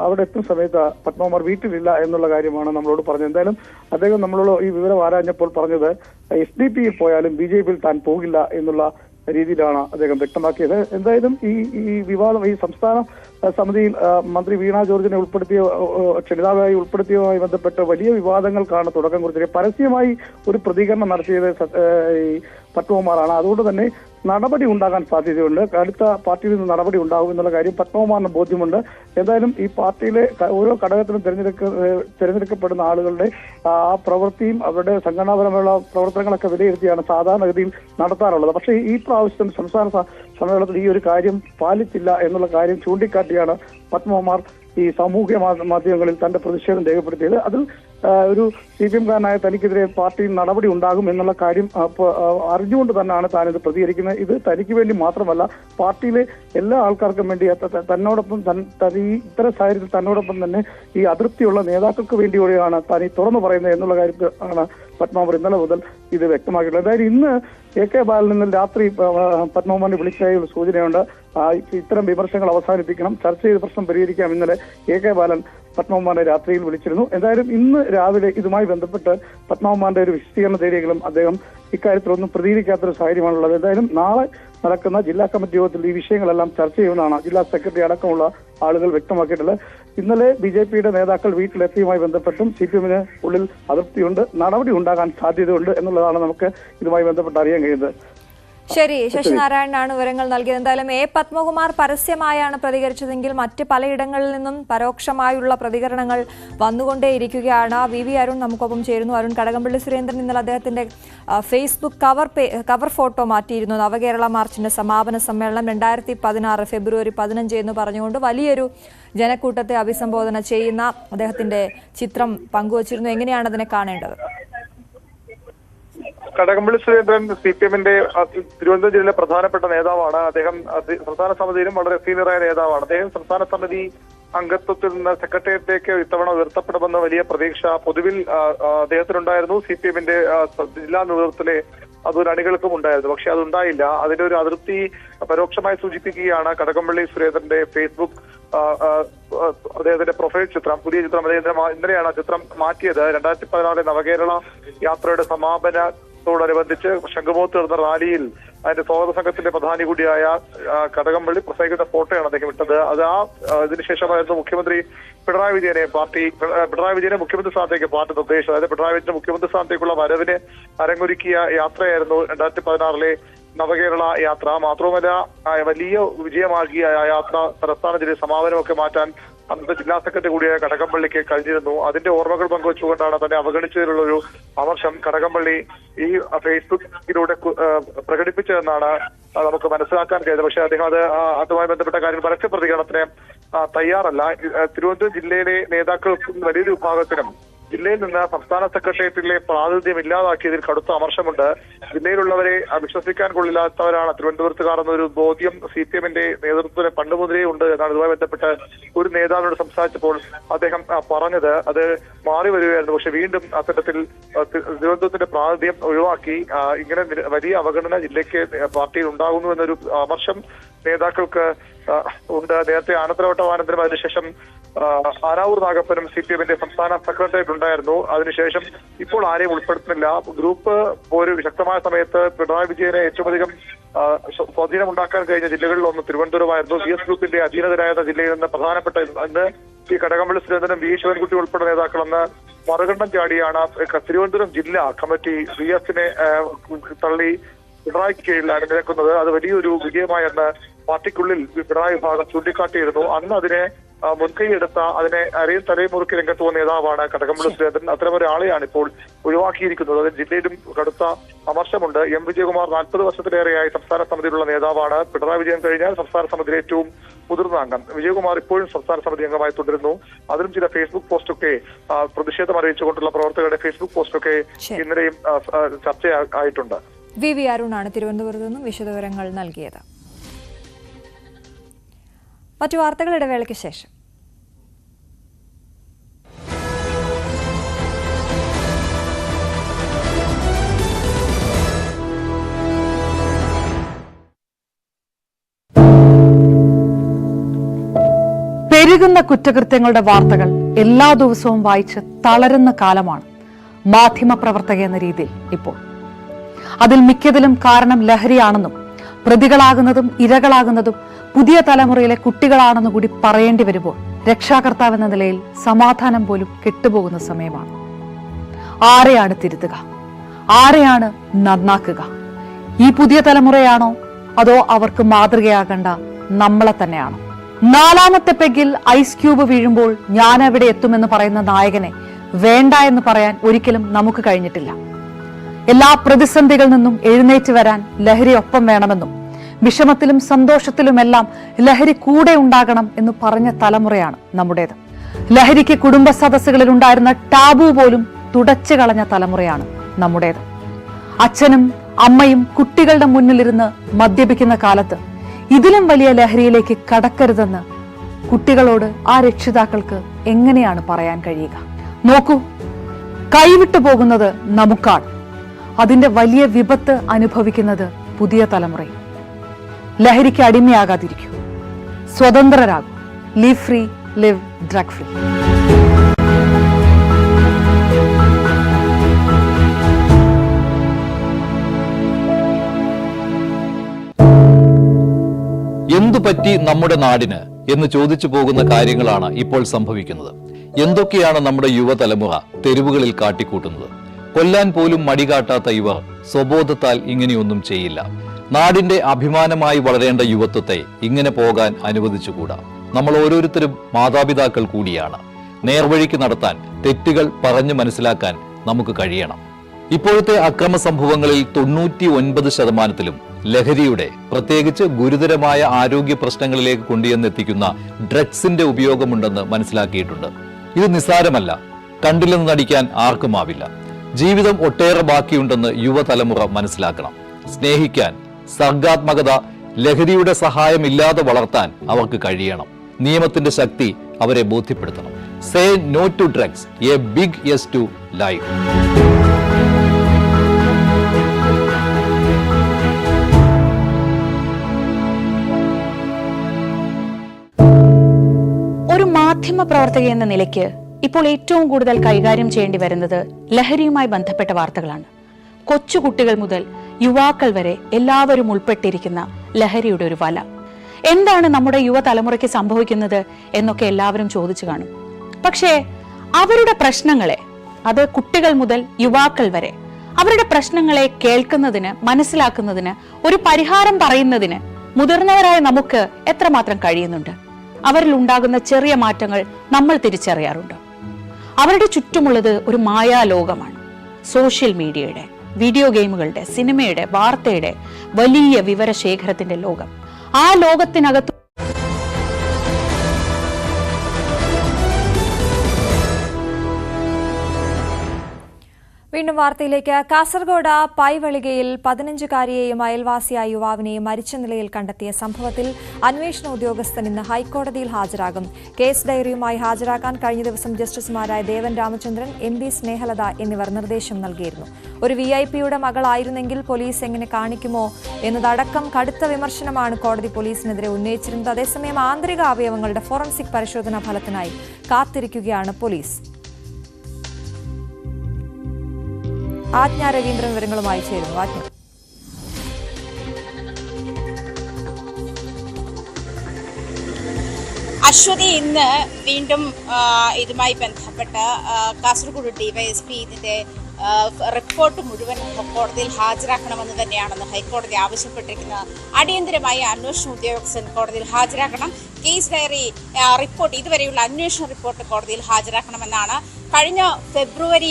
അവിടെ എത്തുന്ന സമയത്ത് പത്മകുമാർ വീട്ടിലില്ല എന്നുള്ള കാര്യമാണ് നമ്മളോട് പറഞ്ഞത്. എന്തായാലും അദ്ദേഹം നമ്മളോട് ഈ വിവരം ആരാഞ്ഞപ്പോൾ പറഞ്ഞത് SDPയിൽ പോയാലും BJPയിൽ താൻ പോകില്ല എന്നുള്ള രീതിയിലാണ് അദ്ദേഹം വ്യക്തമാക്കിയത്. എന്തായാലും ഈ വിവാദം ഈ സംസ്ഥാന സമിതിയിൽ മന്ത്രി വീണ ജോർജിനെ ക്ഷണിതാവായി ഉൾപ്പെടുത്തിയതുമായി ബന്ധപ്പെട്ട് വലിയ വിവാദങ്ങൾക്കാണ് തുടക്കം കുറിച്ചത്. പരസ്യമായി ഒരു പ്രതികരണം നടത്തിയത് ഈ പത്മകുമാറാണ്. അതുകൊണ്ട് തന്നെ നടപടി ഉണ്ടാകാൻ സാധ്യതയുണ്ട്. അടുത്ത പാർട്ടിയിൽ നിന്ന് നടപടി ഉണ്ടാകും എന്നുള്ള കാര്യം പത്മകുമാറിന് ബോധ്യമുണ്ട്. എന്തായാലും ഈ പാർട്ടിയിലെ ഓരോ ഘടകത്തിലും തിരഞ്ഞെടുക്കപ്പെടുന്ന ആളുകളുടെ ആ പ്രവൃത്തിയും അവരുടെ സംഘടനാപരമായ പ്രവർത്തനങ്ങളൊക്കെ വിലയിരുത്തിയാണ് സാധാരണഗതിയിൽ നടത്താറുള്ളത്. പക്ഷേ ഈ പ്രാവശ്യം സംസ്ഥാന സമ്മേളനത്തിൽ ഈ ഒരു കാര്യം പാലിച്ചില്ല എന്നുള്ള കാര്യം ചൂണ്ടിക്കാട്ടിയാണ് പത്മകുമാർ ഈ സാമൂഹ്യ മാധ്യമങ്ങളിൽ തന്റെ പ്രതിഷേധം രേഖപ്പെടുത്തിയത്. അതിൽ ഒരു CPMകാരനായ തനിക്കെതിരെ പാർട്ടിയിൽ നടപടി ഉണ്ടാകും എന്നുള്ള കാര്യം അറിഞ്ഞുകൊണ്ട് തന്നെയാണ് താനിത് പ്രതികരിക്കുന്നത്. ഇത് തനിക്ക് വേണ്ടി മാത്രമല്ല, പാർട്ടിയിലെ എല്ലാ ആൾക്കാർക്കും വേണ്ടി തന്നോടൊപ്പം ഇത്തരം സാഹചര്യത്തിൽ തന്നോടൊപ്പം തന്നെ ഈ അതൃപ്തിയുള്ള നേതാക്കൾക്ക് വേണ്ടിയോടെയാണ് താൻ ഈ തുറന്നു പറയുന്നത് എന്നുള്ള കാര്യത്തിൽ ആണ് പത്മകുമാർ ഇന്നലെ മുതൽ ഇത് വ്യക്തമാക്കിയിട്ടുള്ളത്. അതായത് ഇന്ന് AK ബാലൻ ഇന്നലെ രാത്രി പത്മകുമാറിനെ വിളിച്ചായ ഒരു സൂചനയുണ്ട്. ഇത്തരം വിമർശനങ്ങൾ അവസാനിപ്പിക്കണം, ചർച്ച ചെയ്ത് പ്രശ്നം പരിഹരിക്കാം. ഇന്നലെ AK ബാലൻ പത്മകുമാറിനെ രാത്രിയിൽ വിളിച്ചിരുന്നു. എന്തായാലും ഇന്ന് രാവിലെ ഇതുമായി ബന്ധപ്പെട്ട് പത്മകുമാറിന്റെ ഒരു വിശദീകരണം തേടിയെങ്കിലും അദ്ദേഹം ഇക്കാര്യത്തിലൊന്നും പ്രതികരിക്കാത്തൊരു സാഹചര്യമാണുള്ളത്. എന്തായാലും നാളെ നടക്കുന്ന ജില്ലാ കമ്മിറ്റി യോഗത്തിൽ ഈ വിഷയങ്ങളെല്ലാം ചർച്ച ചെയ്യുമെന്നാണ് ജില്ലാ സെക്രട്ടറി അടക്കമുള്ള ആളുകൾ വ്യക്തമാക്കിയിട്ടുള്ളത്. ഇന്നലെ BJPയുടെ നേതാക്കൾ വീട്ടിലെത്തിയുമായി ബന്ധപ്പെട്ടും CPMന് ഉള്ളിൽ അതൃപ്തിയുണ്ട്, നടപടി ഉണ്ടാകാൻ സാധ്യതയുണ്ട് എന്നുള്ളതാണ് നമുക്ക് ഇതുമായി ബന്ധപ്പെട്ട് അറിയാൻ കഴിയുന്നത്. ശരി, ശശിനാരായണനാണ് വിവരങ്ങൾ നൽകിയത്. എന്തായാലും എ പത്മകുമാർ പരസ്യമായാണ് പ്രതികരിച്ചതെങ്കിൽ മറ്റ് പലയിടങ്ങളിൽ നിന്നും പരോക്ഷമായുള്ള പ്രതികരണങ്ങൾ വന്നുകൊണ്ടേയിരിക്കുകയാണ്. വി അരുൺ നമുക്കൊപ്പം ചേരുന്നു. അരുൺ, കടകംപള്ളി സുരേന്ദ്രൻ ഇന്നലെ അദ്ദേഹത്തിന്റെ ഫേസ്ബുക്ക് കവർ ഫോട്ടോ മാറ്റിയിരുന്നു. നവകേരള മാർച്ചിന്റെ സമാപന സമ്മേളനം 2016 ഫെബ്രുവരി 15 എന്ന് പറഞ്ഞുകൊണ്ട് വലിയൊരു ജനക്കൂട്ടത്തെ അഭിസംബോധന ചെയ്യുന്ന അദ്ദേഹത്തിന്റെ ചിത്രം പങ്കുവച്ചിരുന്നു. എങ്ങനെയാണ് അതിനെ കാണേണ്ടത്? കടകംപള്ളി സുരേന്ദ്രൻ CPM-ന്റെ തിരുവനന്തപുരം ജില്ലയിലെ പ്രധാനപ്പെട്ട നേതാവാണ്. അദ്ദേഹം സംസ്ഥാന സമിതിയിലും വളരെ സീനിയറായ നേതാവാണ്. അദ്ദേഹം സംസ്ഥാന സമിതി അംഗത്വത്തിൽ നിന്ന് സെക്രട്ടേറിയറ്റിലേക്ക് ഇത്തവണ ഉയർത്തപ്പെടുമെന്ന വലിയ പ്രതീക്ഷ പൊതുവിൽ അദ്ദേഹത്തിനുണ്ടായിരുന്നു. CPM-ന്റെ ജില്ലാ നേതൃത്വത്തിലെ അതൊരു അണികൾക്കും ഉണ്ടായിരുന്നു. പക്ഷെ അതുണ്ടായില്ല. അതിന്റെ ഒരു അതിർത്തി പരോക്ഷമായി സൂചിപ്പിക്കുകയാണ് കടകംപള്ളി സുരേന്ദ്രന്റെ ഫേസ്ബുക്ക് അദ്ദേഹത്തിന്റെ പ്രൊഫൈൽ ചിത്രം, പുതിയ ചിത്രം. ഇന്നലെയാണ് ആ ചിത്രം മാറ്റിയത്. 2016 നവകേരള യാത്രയുടെ സമാപനത്തോടനുബന്ധിച്ച് ശംഖുമുഖത്ത് നടന്ന റാലിയിൽ അതിന്റെ സ്വാഗത സംഘത്തിന്റെ പ്രധാനി കൂടിയായ കടകംപള്ളി പ്രസംഗിക്കുന്ന ഫോട്ടോയാണ് അദ്ദേഹം ഇട്ടത്. അത് ഇതിനുശേഷമായിരുന്നു മുഖ്യമന്ത്രി പിണറായി വിജയനെ മുഖ്യമന്ത്രി സ്ഥാനത്തേക്ക് പാർട്ടി നിർദ്ദേശിച്ചത്. അതായത് പിണറായി വിജയന്റെ മുഖ്യമന്ത്രി സ്ഥാനത്തേക്കുള്ള വരവിന് അരങ്ങൊരുക്കിയ യാത്രയായിരുന്നു 2016 നവകേരള യാത്ര. മാത്രവുമല്ല വലിയ വിജയമാക്കിയ ആ യാത്ര തലസ്ഥാന ജില്ലയിൽ സമാപനമൊക്കെ മാറ്റാൻ അന്നത്തെ ജില്ലാ സെക്രട്ടറി കൂടിയായ കടകംപള്ളിക്ക് കഴിഞ്ഞിരുന്നു. അതിന്റെ ഓർമ്മകൾ പങ്കുവച്ചുകൊണ്ടാണ് തന്നെ അവഗണിച്ചതിലുള്ള ഒരു അമർഷം കടകംപള്ളി ഈ ഫേസ്ബുക്കിലൂടെ പ്രകടിപ്പിച്ചതെന്നാണ് നമുക്ക് മനസ്സിലാക്കാൻ കഴിയുന്നത്. പക്ഷെ അദ്ദേഹം അതുമായി ബന്ധപ്പെട്ട കാര്യം പരസ്യ പ്രതികരണത്തിന് തയ്യാറല്ല. തിരുവനന്തപുരം ജില്ലയിലെ നേതാക്കൾക്കും വലിയൊരു വിഭാഗത്തിനും ജില്ലയിൽ നിന്ന് സംസ്ഥാന സെക്രട്ടേറിയറ്റിലെ പ്രാതിനിധ്യം ഇല്ലാതാക്കിയതിൽ കടുത്ത അമർഷമുണ്ട്. ജില്ലയിലുള്ളവരെ വിശ്വസിക്കാൻ കൊള്ളില്ലാത്തവരാണ് തിരുവനന്തപുരത്തുകാർ എന്നൊരു ബോധ്യം CPM-ന്റെ നേതൃത്വത്തിന് പണ്ട് മുതലേ ഉണ്ട് എന്നാണ് ഇതുമായി ബന്ധപ്പെട്ട് ഒരു നേതാവിനോട് സംസാരിച്ചപ്പോൾ അദ്ദേഹം പറഞ്ഞത്. അത് മാറി വരികയായിരുന്നു. പക്ഷെ വീണ്ടും അത്തരത്തിൽ തിരുവനന്തപുരത്തിന്റെ പ്രാതിനിധ്യം ഒഴിവാക്കി ഇങ്ങനെ വലിയ അവഗണന ജില്ലയ്ക്ക് പാർട്ടിയിൽ ഉണ്ടാകുന്നു എന്നൊരു അമർഷം നേതാക്കൾക്ക് ഉണ്ട്. നേരത്തെ ആനന്ദവട്ടവാനന്തരം അതിനുശേഷം ആനാവൂർ നാഗപ്പനും CPM-ന്റെ സംസ്ഥാന സെക്രട്ടേറിയറ്റ് ഉണ്ടായിരുന്നു. അതിനുശേഷം ഇപ്പോൾ ആരെയും ഉൾപ്പെടുത്തുന്നില്ല. ഗ്രൂപ്പ് ഒരു ശക്തമായ സമയത്ത് പിണറായി വിജയനെ ഏറ്റവും അധികം സ്വാധീനമുണ്ടാക്കാൻ കഴിഞ്ഞ ജില്ലകളിൽ ഒന്ന് തിരുവനന്തപുരമായിരുന്നു. VS ഗ്രൂപ്പിന്റെ അധീനതരായ ജില്ലയിൽ നിന്ന് പ്രധാനപ്പെട്ട അന്ന് ഈ കടകംപള്ളി സുരേന്ദ്രനും V ശിവൻകുട്ടി ഉൾപ്പെടെ നേതാക്കൾ അന്ന് മറുകണ്ഠം ചാടിയാണ് തിരുവനന്തപുരം ജില്ലാ കമ്മിറ്റി VS-നെ തള്ളി പിണറായിക്ക് കീഴിലാണ് നിൽക്കുന്നത്. അത് വലിയൊരു വിജയമായെന്ന് പാർട്ടിക്കുള്ളിൽ പിണറായി വിഭാഗം ചൂണ്ടിക്കാട്ടിയിരുന്നു. അന്ന് അതിനെ മുൻകൈയെടുത്ത അതിനെ അരയും തലയും മുറുക്കി രംഗത്ത് വന്ന നേതാവാണ് കടകംപള്ളി സുരേന്ദ്രൻ. അത്തരമൊരാളെയാണ് ഇപ്പോൾ ഒഴിവാക്കിയിരിക്കുന്നത്. അതിന് ജില്ലയിലും കടുത്ത അമർഷമുണ്ട്. M വിജയകുമാർ 40 വർഷത്തിലേറെയായി സംസ്ഥാന സമിതിയിലുള്ള നേതാവാണ്. പിണറായി വിജയൻ കഴിഞ്ഞാൽ സംസ്ഥാന സമിതിയിലെ ഏറ്റവും മുതിർന്ന അംഗം. വിജയകുമാർ ഇപ്പോഴും സംസ്ഥാന സമിതി അംഗമായി തുടരുന്നു. അതിലും ചില ഫേസ്ബുക്ക് പോസ്റ്റൊക്കെ പ്രതിഷേധം അറിയിച്ചുകൊണ്ടുള്ള പ്രവർത്തകരുടെ ഫേസ്ബുക്ക് പോസ്റ്റൊക്കെ ഇന്നലെയും ചർച്ചയായിട്ടുണ്ട്. വി അരുണാണ് തിരുവനന്തപുരത്ത് നിന്നും വിശദവിവരങ്ങൾ നൽകിയത്. മറ്റു വാർത്തകൾ ഇടവേളയ്ക്ക് ശേഷം. പെരുകുന്ന കുറ്റകൃത്യങ്ങളുടെ വാർത്തകൾ എല്ലാ ദിവസവും വായിച്ച് തളരുന്ന കാലമാണ് മാധ്യമപ്രവർത്തക എന്ന രീതിയിൽ ഇപ്പോൾ. അതിൽ മിക്കതിലും കാരണം ലഹരിയാണെന്നും പ്രതികളാകുന്നതും ഇരകളാകുന്നതും പുതിയ തലമുറയിലെ കുട്ടികളാണെന്ന് കൂടി പറയേണ്ടി വരുമ്പോൾ രക്ഷാകർത്താവെന്ന നിലയിൽ സമാധാനം പോലും കെട്ടുപോകുന്ന സമയമാണ്. ആരെയാണ് തിരുത്തുക? ആരെയാണ് നന്നാക്കുക? ഈ പുതിയ തലമുറയാണോ അതോ അവർക്ക് മാതൃകയാകേണ്ട നമ്മളെ തന്നെയാണോ? 4ാമത്തെ പെഗ്ഗിൽ ഐസ് ക്യൂബ് വീഴുമ്പോൾ ഞാൻ എവിടെ എത്തുമെന്ന് പറയുന്ന നായകനെ വേണ്ട എന്ന് പറയാൻ ഒരിക്കലും നമുക്ക് കഴിഞ്ഞിട്ടില്ല. എല്ലാ പ്രതിസന്ധികളിൽ നിന്നും എഴുന്നേറ്റ് വരാൻ ലഹരി ഒപ്പം വേണമെന്നും വിഷമത്തിലും സന്തോഷത്തിലുമെല്ലാം ലഹരി കൂടെ ഉണ്ടാകണം എന്ന് പറഞ്ഞ തലമുറയാണ് നമ്മുടേത്. ലഹരിക്ക് കുടുംബ സദസ്സുകളിൽ ഉണ്ടായിരുന്ന ടാബു പോലും തുടച്ചു കളഞ്ഞ തലമുറയാണ് നമ്മുടേത്. അച്ഛനും അമ്മയും കുട്ടികളുടെ മുന്നിലിരുന്ന് മദ്യപിക്കുന്ന കാലത്ത് ഇതിലും വലിയ ലഹരിയിലേക്ക് കടക്കരുതെന്ന് കുട്ടികളോട് ആ രക്ഷിതാക്കൾക്ക് എങ്ങനെയാണ് പറയാൻ കഴിയുക? നോക്കൂ, കൈവിട്ടു പോകുന്നത് നമുക്കാണ്. അതിന്റെ വലിയ വിപത്ത് അനുഭവിക്കുന്നത് പുതിയ തലമുറയും. ലഹരിക്ക് അടിമയാകാതിരിക്കൂ, സ്വതന്ത്രരാകും. Live free, live drug free. എന്തു പറ്റി നമ്മുടെ നാടിന് എന്ന് ചോദിച്ചു പോകുന്ന കാര്യങ്ങളാണ് ഇപ്പോൾ സംഭവിക്കുന്നത്. എന്തൊക്കെയാണ് നമ്മുടെ യുവതലമുറ തെരുവുകളിൽ കാട്ടിക്കൂട്ടുന്നത്? കൊല്ലാൻ പോലും മടികാട്ടാത്ത ഇവർ സ്വബോധത്താൽ ഇങ്ങനെയൊന്നും ചെയ്യില്ല. നാടിന്റെ അഭിമാനമായി വളരേണ്ട യുവത്വത്തെ ഇങ്ങനെ പോകാൻ അനുവദിച്ചുകൂടാ. നമ്മൾ ഓരോരുത്തരും മാതാപിതാക്കൾ കൂടിയാണ്. നേർവഴിക്ക് നടത്താൻ, തെറ്റുകൾ പറഞ്ഞു മനസ്സിലാക്കാൻ നമുക്ക് കഴിയണം. ഇപ്പോഴത്തെ അക്രമ സംഭവങ്ങളിൽ 99% ലഹരിയുടെ, പ്രത്യേകിച്ച് ഗുരുതരമായ ആരോഗ്യ പ്രശ്നങ്ങളിലേക്ക് കൊണ്ടുവന്നെത്തിക്കുന്ന ഡ്രഗ്സിന്റെ ഉപയോഗമുണ്ടെന്ന് മനസ്സിലാക്കിയിട്ടുണ്ട്. ഇത് നിസ്സാരമല്ല. കണ്ടില്ലെന്ന് നടിക്കാൻ ആർക്കുമാവില്ല. ജീവിതം ഒട്ടേറെ ബാക്കിയുണ്ടെന്ന് യുവതലമുറ മനസ്സിലാക്കണം. സ്നേഹിക്കാൻ, സർഗാത്മകത, ലഹരിയുടെ സഹായമില്ലാതെ വളർത്താൻ അവർക്ക് കഴിയണം. നിയമത്തിന്റെ ശക്തി അവരെ ബോധ്യപ്പെടുത്തണം. Say no to drugs, a big yes to life. ഒരു മാധ്യമ പ്രവർത്തക എന്ന നിലയ്ക്ക് ഇപ്പോൾ ഏറ്റവും കൂടുതൽ കൈകാര്യം ചെയ്യേണ്ടി വരുന്നത് ലഹരിയുമായി ബന്ധപ്പെട്ട വാർത്തകളാണ്. കൊച്ചുകുട്ടികൾ മുതൽ യുവാക്കൾ വരെ എല്ലാവരും ഉൾപ്പെട്ടിരിക്കുന്ന ലഹരിയുടെ ഒരു വല. എന്താണ് നമ്മുടെ യുവതലമുറയ്ക്ക് സംഭവിക്കുന്നത് എന്നൊക്കെ എല്ലാവരും ചോദിച്ചു കാണും. പക്ഷേ അവരുടെ പ്രശ്നങ്ങളെ, അത് കുട്ടികൾ മുതൽ യുവാക്കൾ വരെ, അവരുടെ പ്രശ്നങ്ങളെ കേൾക്കുന്നതിന്, മനസ്സിലാക്കുന്നതിന്, ഒരു പരിഹാരം പറയുന്നതിന് മുതിർന്നവരായ നമുക്ക് എത്രമാത്രം കഴിയുന്നുണ്ട്? അവരിൽ ഉണ്ടാകുന്ന ചെറിയ മാറ്റങ്ങൾ നമ്മൾ തിരിച്ചറിയാറുണ്ട്. അവരുടെ ചുറ്റുമുള്ളത് ഒരു മായാലോകമാണ്. സോഷ്യൽ മീഡിയയുടെ, വീഡിയോ ഗെയിമുകളുടെ, സിനിമയുടെ, വാർത്തയുടെ വലിയ വിവരശേഖരത്തിന്റെ ലോകം. ആ ലോകത്തിനകത്ത് വീണ്ടും വാർത്തയിലേക്ക്. കാസർഗോഡ് പൈവളികയിൽ 15-കാരിയെയും അയൽവാസിയായ യുവാവിനെയും മരിച്ച നിലയിൽ കണ്ടെത്തിയ സംഭവത്തിൽ അന്വേഷണ ഉദ്യോഗസ്ഥൻ ഇന്ന് ഹൈക്കോടതിയിൽ ഹാജരാകും. കേസ് ഡയറിയുമായി ഹാജരാക്കാൻ കഴിഞ്ഞ ദിവസം ജസ്റ്റിസുമാരായ ദേവൻ രാമചന്ദ്രൻ, MP സ്നേഹലത എന്നിവർ നിർദ്ദേശം നൽകിയിരുന്നു. ഒരു VIP-യുടെ മകളായിരുന്നെങ്കിൽ പോലീസ് എങ്ങനെ കാണിക്കുമോ എന്നതടക്കം കടുത്ത വിമർശനമാണ് കോടതി പോലീസിനെതിരെ ഉന്നയിച്ചിരുന്നത്. അതേസമയം ആന്തരിക അവയവങ്ങളുടെ ഫോറൻസിക് പരിശോധനാ ഫലത്തിനായി കാത്തിരിക്കുകയാണ് പോലീസ്. ആജ്ഞ രവീന്ദ്രൻ വിവരങ്ങളുമായി ചേരുന്നു. ആജ്ഞ. അശ്വതി, ഇന്ന് വീണ്ടും ഇതുമായി ബന്ധപ്പെട്ട് കാസർഗോഡ് DYSP ഇതിന്റെ റിപ്പോർട്ട് മുഴുവൻ കോടതിയിൽ ഹാജരാക്കണമെന്ന് തന്നെയാണെന്ന് ഹൈക്കോടതി ആവശ്യപ്പെട്ടിരിക്കുന്നത്. അടിയന്തരമായി അന്വേഷണ ഉദ്യോഗസ്ഥൻ കോടതിയിൽ ഹാജരാക്കണം. കേസ് ഡയറി റിപ്പോർട്ട്, ഇതുവരെയുള്ള അന്വേഷണ റിപ്പോർട്ട് കോടതിയിൽ ഹാജരാക്കണമെന്നാണ്. കഴിഞ്ഞ ഫെബ്രുവരി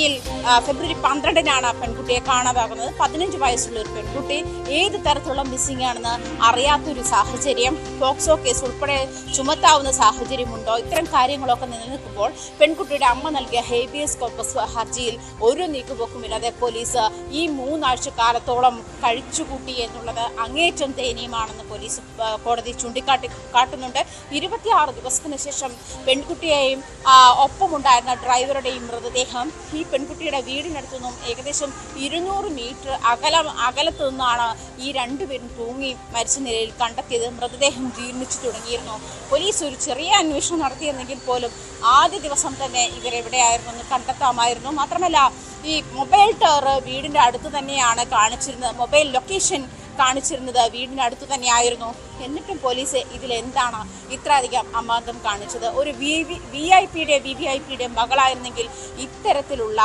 12-നാണ് പെൺകുട്ടിയെ കാണാതാകുന്നത്. 15 വയസ്സുള്ള ഒരു പെൺകുട്ടി ഏത് തരത്തിലുള്ള മിസ്സിംഗ് ആണെന്ന് അറിയാത്തൊരു സാഹചര്യം, പോക്സോ കേസ് ഉൾപ്പെടെ ചുമത്താവുന്ന സാഹചര്യമുണ്ടോ, ഇത്തരം കാര്യങ്ങളൊക്കെ നിലനിൽക്കുമ്പോൾ പെൺകുട്ടിയുടെ അമ്മ നൽകിയ ഹേബിയസ് കോർപ്പസ് ഹർജിയിൽ ഒരു നീക്കുപോക്കുമില്ലാതെ പോലീസ് ഈ 3 ആഴ്ചക്കാലത്തോളം കഴിച്ചുകൂട്ടി എന്നുള്ളത് അങ്ങേറ്റം ദയനീയമാണെന്ന് പോലീസ് കോടതി ചൂണ്ടിക്കാട്ടുന്നുണ്ട്. 26 ദിവസത്തിന് ശേഷം പെൺകുട്ടിയെയും ഒപ്പമുണ്ടായിരുന്ന ഡ്രൈവറുടെ മൃതദേഹം ഈ പെൺകുട്ടിയുടെ വീടിനടുത്തു നിന്നും ഏകദേശം 200 മീറ്റർ അകലത്തു നിന്നാണ് ഈ രണ്ടുപേരും തൂങ്ങി മരിച്ച നിലയിൽ കണ്ടെത്തിയത്. മൃതദേഹം ജീർണിച്ചു തുടങ്ങിയിരുന്നു. പോലീസ് ഒരു ചെറിയ അന്വേഷണം നടത്തിയെന്നെങ്കിൽ പോലും ആദ്യ ദിവസം തന്നെ ഇവരെവിടെയായിരുന്നു എന്ന് കണ്ടെത്താമായിരുന്നു. മാത്രമല്ല, ഈ മൊബൈൽ ടവർ വീടിന്റെ അടുത്ത് തന്നെയാണ് കാണിച്ചിരുന്നത്. മൊബൈൽ ലൊക്കേഷൻ കാണിച്ചിരുന്നത് വീടിനടുത്ത് തന്നെയായിരുന്നു. എന്നിട്ടും പോലീസ് ഇതിലെന്താണ് ഇത്രയധികം അമാന്തം കാണിച്ചത്? ഒരു VVIPയുടെ മകളായിരുന്നെങ്കിൽ ഇത്തരത്തിലുള്ള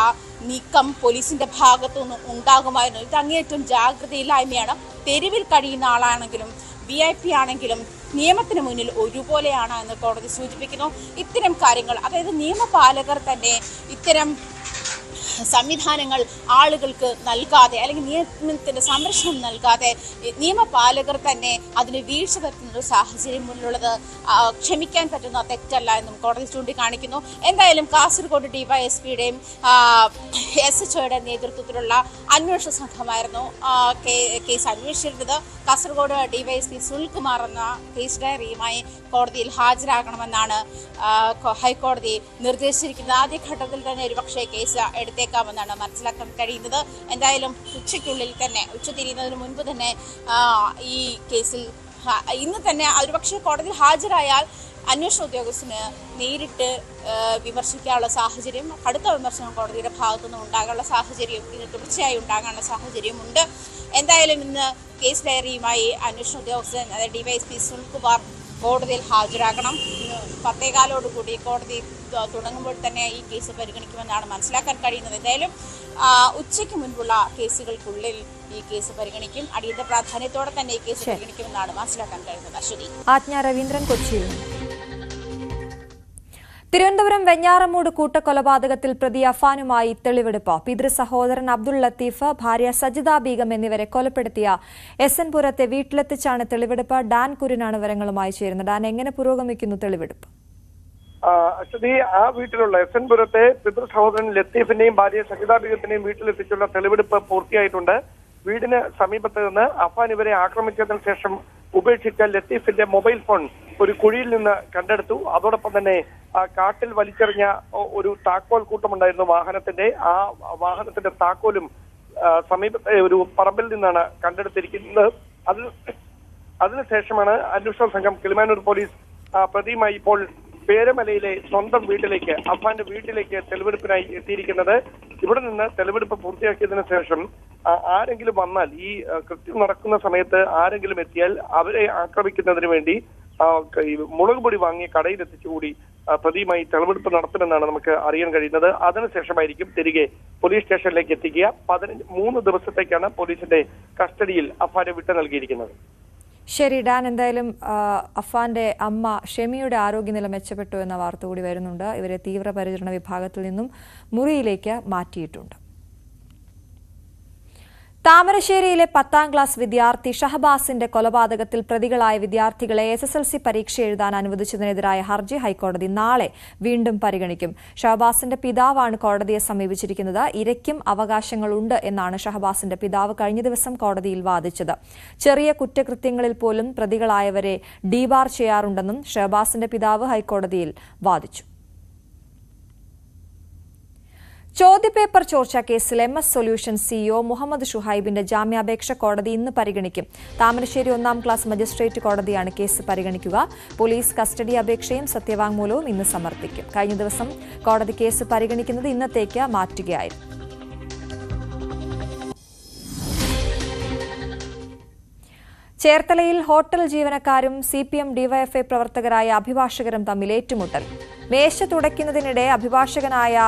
നീക്കം പോലീസിന്റെ ഭാഗത്തുനിന്ന് ഉണ്ടാകുമായിരുന്നു. ഇത് അങ്ങേയറ്റം ജാഗ്രതയില്ലായ്മയാണ്. തെരുവിൽ കഴിയുന്ന ആളാണെങ്കിലും VIP ആണെങ്കിലും നിയമത്തിന് മുന്നിൽ ഒരുപോലെയാണ് എന്ന് കോടതി സൂചിപ്പിക്കുന്നു. ഇത്തരം കാര്യങ്ങൾ, അതായത് നിയമപാലകർ തന്നെ ഇത്തരം സംവിധാനങ്ങൾ ആളുകൾക്ക് നൽകാതെ, അല്ലെങ്കിൽ നിയമത്തിന്റെ സംരക്ഷണം നൽകാതെ നിയമപാലകർ തന്നെ അതിന് വീഴ്ച വരുത്തുന്ന സാഹചര്യം മുന്നിലുള്ളത് ക്ഷമിക്കാൻ പറ്റുന്ന തെറ്റല്ല എന്നും കോടതി ചൂണ്ടിക്കാണിക്കുന്നു. എന്തായാലും കാസർഗോഡ് DYSPയുടെയും SHOയുടെ നേതൃത്വത്തിലുള്ള അന്വേഷണ സംഘമായിരുന്നു കേസ് അന്വേഷിച്ചിരുന്നത്. കാസർഗോഡ് DYSP സുനിൽകുമാർ എന്ന കേസ് ഡയറിയുമായി കോടതിയിൽ ഹാജരാകണമെന്നാണ് ഹൈക്കോടതി നിർദ്ദേശിച്ചിരിക്കുന്നത്. ആദ്യഘട്ടത്തിൽ തന്നെ ഒരുപക്ഷെ കേസ് എടുത്തേക്കാമെന്നാണ് മനസ്സിലാക്കാൻ കഴിയുന്നത്. എന്തായാലും ഉച്ചയ്ക്കുള്ളിൽ തന്നെ, ഉച്ചതിരിയുന്നതിന് മുൻപ് തന്നെ ഈ കേസിൽ ഇന്ന് തന്നെ ഒരുപക്ഷെ കോടതിയിൽ ഹാജരായാൽ അന്വേഷണ ഉദ്യോഗസ്ഥന് നേരിട്ട് വിമർശിക്കാനുള്ള സാഹചര്യം, കടുത്ത വിമർശനം കോടതിയുടെ ഭാഗത്തുനിന്ന് ഉണ്ടാകാനുള്ള സാഹചര്യം, ഇത് തുടർച്ചയായി ഉണ്ടാകാനുള്ള സാഹചര്യമുണ്ട്. എന്തായാലും ഇന്ന് കേസ് ഡയറിയുമായി അന്വേഷണ ഉദ്യോഗസ്ഥൻ, അതായത് DYSP സുനിൽകുമാർ കോടതിയിൽ ഹാജരാകണം. 10:15 കോടതി തുടങ്ങുമ്പോൾ തന്നെ ഈ കേസ് പരിഗണിക്കുമെന്നാണ് മനസ്സിലാക്കാൻ കഴിയുന്നത്. എന്തായാലും ഉച്ചയ്ക്ക് മുൻപുള്ള കേസുകൾക്കുള്ളിൽ ഈ കേസ് പരിഗണിക്കും. അടിയന്തര പ്രാധാന്യത്തോടെ തന്നെ ഈ കേസ് പരിഗണിക്കുമെന്നാണ് മനസ്സിലാക്കാൻ കഴിയുന്നത്. അശ്വതി. ആജ്ഞ രവീന്ദ്രൻ, കൊച്ചിയിൽ. തിരുവനന്തപുരം വെഞ്ഞാറമൂട് കൂട്ടക്കൊലപാതകത്തിൽ പ്രതി അഫാനുമായി തെളിവെടുപ്പ്. പിതൃ സഹോദരൻ അബ്ദുൾ ലത്തീഫ്, ഭാര്യ സജിദ ബീഗം എന്നിവരെ കൊലപ്പെടുത്തിയ SN പുരത്തെ വീട്ടിലെത്തിച്ചാണ് തെളിവെടുപ്പ്. ഡാൻ കുര്യനാണ് വിവരങ്ങളുമായി ചേരുന്നത്. ഡാൻ, എങ്ങനെ പുരോഗമിക്കുന്നു തെളിവെടുപ്പ്? അശ്വതി, ആ വീട്ടിലുള്ള SN പുരത്തെ പിതൃ സഹോദരൻ ലത്തീഫിന്റെയും ഭാര്യ സജിദ ബീഗത്തിന്റെയും വീട്ടിലെത്തിച്ചുള്ള തെളിവെടുപ്പ് പൂർത്തിയായിട്ടുണ്ട്. വീടിന് സമീപത്ത് നിന്ന് അഫാൻ ഇവരെ ആക്രമിച്ചതിന് ശേഷം ഉപേക്ഷിച്ച ലത്തീഫിന്റെ മൊബൈൽ ഫോൺ ഒരു കുഴിയിൽ നിന്ന് കണ്ടെടുത്തു. അതോടൊപ്പം തന്നെ കാട്ടിൽ വലിച്ചെറിഞ്ഞ ഒരു താക്കോൽ കൂട്ടമുണ്ടായിരുന്നു വാഹനത്തിന്റെ. ആ വാഹനത്തിന്റെ താക്കോലും സമീപത്തെ ഒരു പറമ്പിൽ നിന്നാണ് കണ്ടെടുത്തിരിക്കുന്നത്. അതിനുശേഷമാണ് അന്വേഷണ സംഘം കിളിമാനൂർ പോലീസ് പ്രതിയുമായി ഇപ്പോൾ പേരമലയിലെ സ്വന്തം വീട്ടിലേക്ക്, അഫാന്റെ വീട്ടിലേക്ക് തെളിവെടുപ്പിനായി എത്തിയിരിക്കുന്നത്. ഇവിടെ നിന്ന് തെളിവെടുപ്പ് പൂർത്തിയാക്കിയതിനു ശേഷം ആരെങ്കിലും വന്നാൽ, ഈ കൃത്യം നടക്കുന്ന സമയത്ത് ആരെങ്കിലും എത്തിയാൽ അവരെ ആക്രമിക്കുന്നതിന് വേണ്ടി മുളക് പൊടി വാങ്ങിയ കടയിൽ എത്തിച്ചുകൂടി പ്രതിയുമായി തെളിവെടുപ്പ് നടത്തുമെന്നാണ് നമുക്ക് അറിയാൻ കഴിയുന്നത്. അതിനുശേഷമായിരിക്കും തിരികെ പോലീസ് സ്റ്റേഷനിലേക്ക് എത്തിക്കുക. 13 ദിവസത്തേക്കാണ് പോലീസിന്റെ കസ്റ്റഡിയിൽ അഫാനെ വിട്ടു നൽകിയിരിക്കുന്നത്. ശരി ഡാൻ, എന്തായാലും അഫാന്റെ അമ്മ ഷെമിയുടെ ആരോഗ്യനില മെച്ചപ്പെട്ടു എന്ന വാർത്ത കൂടി വരുന്നുണ്ട്. ഇവരെ തീവ്രപരിചരണ വിഭാഗത്തിൽ നിന്നും മുറിയിലേക്ക് മാറ്റിയിട്ടുണ്ട്. താമരശ്ശേരിയിലെ 10ാം ക്ലാസ് വിദ്യാർത്ഥി ഷഹബാസിന്റെ കൊലപാതകത്തിൽ പ്രതികളായ വിദ്യാർത്ഥികളെ SSLC പരീക്ഷ എഴുതാൻ അനുവദിച്ചതിനെതിരായ ഹർജി ഹൈക്കോടതി നാളെ വീണ്ടും പരിഗണിക്കും. ഷഹബാസിന്റെ പിതാവാണ് കോടതിയെ സമീപിച്ചിരിക്കുന്നത്. ഇരയ്ക്കും അവകാശങ്ങളുണ്ട് എന്നാണ് ഷഹബാസിന്റെ പിതാവ് കഴിഞ്ഞ ദിവസം കോടതിയിൽ വാദിച്ചത്. ചെറിയ കുറ്റകൃത്യങ്ങളിൽ പോലും പ്രതികളായവരെ ഡീബാർ ചെയ്യാറുണ്ടെന്നും ഷഹബാസിന്റെ പിതാവ് ഹൈക്കോടതിയിൽ വാദിച്ചു. ചോദ്യപേപ്പർ ചോർച്ച കേസിൽ MS സൊല്യൂഷൻ CEO മുഹമ്മദ് ഷുഹൈബിന്റെ ജാമ്യാപേക്ഷ കോടതി ഇന്ന് പരിഗണിക്കും. താമരശ്ശേരി 1ാം ക്ലാസ് മജിസ്ട്രേറ്റ് കോടതിയാണ് കേസ് പരിഗണിക്കുക. പോലീസ് കസ്റ്റഡി അപേക്ഷയും സത്യവാങ്മൂലവും ഇന്ന് സമർപ്പിക്കും. കഴിഞ്ഞ ദിവസം കോടതി കേസ് പരിഗണിക്കുന്നത് ഇന്നത്തേക്ക് മാറ്റുകയായിരുന്നു. ചേർത്തലയിൽ ഹോട്ടൽ ജീവനക്കാരും CPM DYFI പ്രവർത്തകരായ അഭിഭാഷകരും തമ്മിൽ ഏറ്റുമുട്ടൽ. മേശ തുടയ്ക്കുന്നതിനിടെ അഭിഭാഷകനായ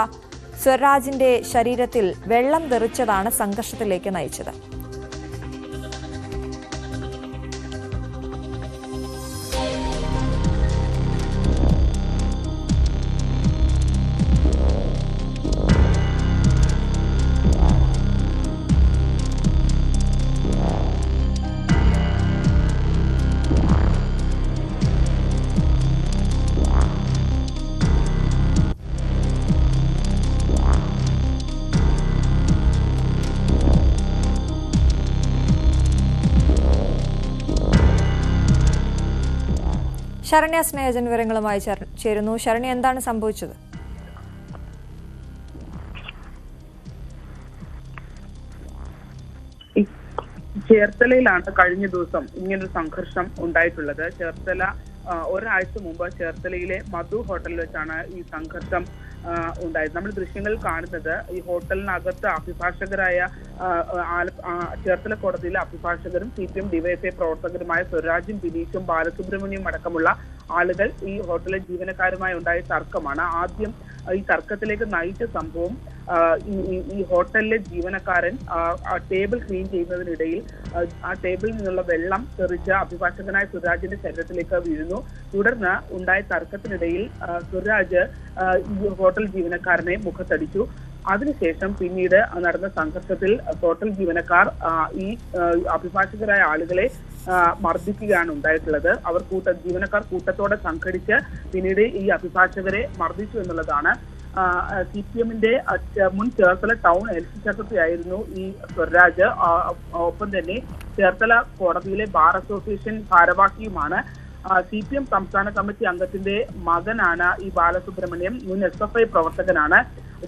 സ്വരാജിന്റെ ശരീരത്തിൽ വെള്ളം തെറിച്ചതാണ് സംഘർഷത്തിലേക്ക് നയിച്ചത്. ശരണ്യ സ്നേഹജൻ വിവരങ്ങളുമായി ചേരുന്നു. ശരണ്യ, എന്താണ് സംഭവിച്ചത്? ചേർത്തലയിലാണ് കഴിഞ്ഞ ദിവസം ഇങ്ങനൊരു സംഘർഷം ഉണ്ടായിട്ടുള്ളത്. ചേർത്തല ഒരാഴ്ച മുമ്പ് ചേർത്തലയിലെ മധു ഹോട്ടലിൽ വെച്ചാണ് ഈ സംഘർഷം ഉണ്ടായത്. നമ്മൾ ദൃശ്യങ്ങൾ കാണുന്നത് ഈ ഹോട്ടലിനകത്ത് അഭിഭാഷകരായ ചേർത്തല കോടതിയിലെ അഭിഭാഷകരും CPM DYFI പ്രവർത്തകരുമായ സ്വരാജും ബിനീഷും ബാലസുബ്രഹ്മണ്യം അടക്കമുള്ള ആളുകൾ ഈ ഹോട്ടലിലെ ജീവനക്കാരുമായി ഉണ്ടായ തർക്കമാണ്. ആദ്യം ഈ തർക്കത്തിലേക്ക് നയിച്ച സംഭവം ഈ ഹോട്ടലിലെ ജീവനക്കാരൻ ടേബിൾ ക്ലീൻ ചെയ്യുന്നതിനിടയിൽ ആ ടേബിളിൽ നിന്നുള്ള വെള്ളം തെറിച്ച് അഭിഭാഷകനായ സ്വരാജിന്റെ ശരീരത്തിലേക്ക് വീഴുന്നു. തുടർന്ന് ഉണ്ടായ തർക്കത്തിനിടയിൽ സ്വരാജ് ഈ ഹോട്ടൽ ജീവനക്കാരനെ മുഖത്തടിച്ചു. അതിനുശേഷം പിന്നീട് നടന്ന സംഘർഷത്തിൽ ഹോട്ടൽ ജീവനക്കാർ ഈ അഭിഭാഷകരായ ആളുകളെ മർദ്ദിക്കുകയാണ് ഉണ്ടായിട്ടുള്ളത്. അവർ ജീവനക്കാർ കൂട്ടത്തോടെ സംഘടിച്ച് പിന്നീട് ഈ അഭിഭാഷകരെ മർദ്ദിച്ചു എന്നുള്ളതാണ്. CPMന്റെ മുൻ ചേർത്തല ടൗൺ ഹെൽത്ത് സെക്രട്ടറി ആയിരുന്നു ഈ സ്വരാജ്. ഒപ്പം തന്നെ ചേർത്തല കോടതിയിലെ ബാർ അസോസിയേഷൻ ഭാരവാഹിയുമാണ്. CPM സംസ്ഥാന കമ്മിറ്റി അംഗത്തിന്റെ മകനാണ് ഈ ബാലസുബ്രഹ്മണ്യം. മുൻ SFI പ്രവർത്തകനാണ്.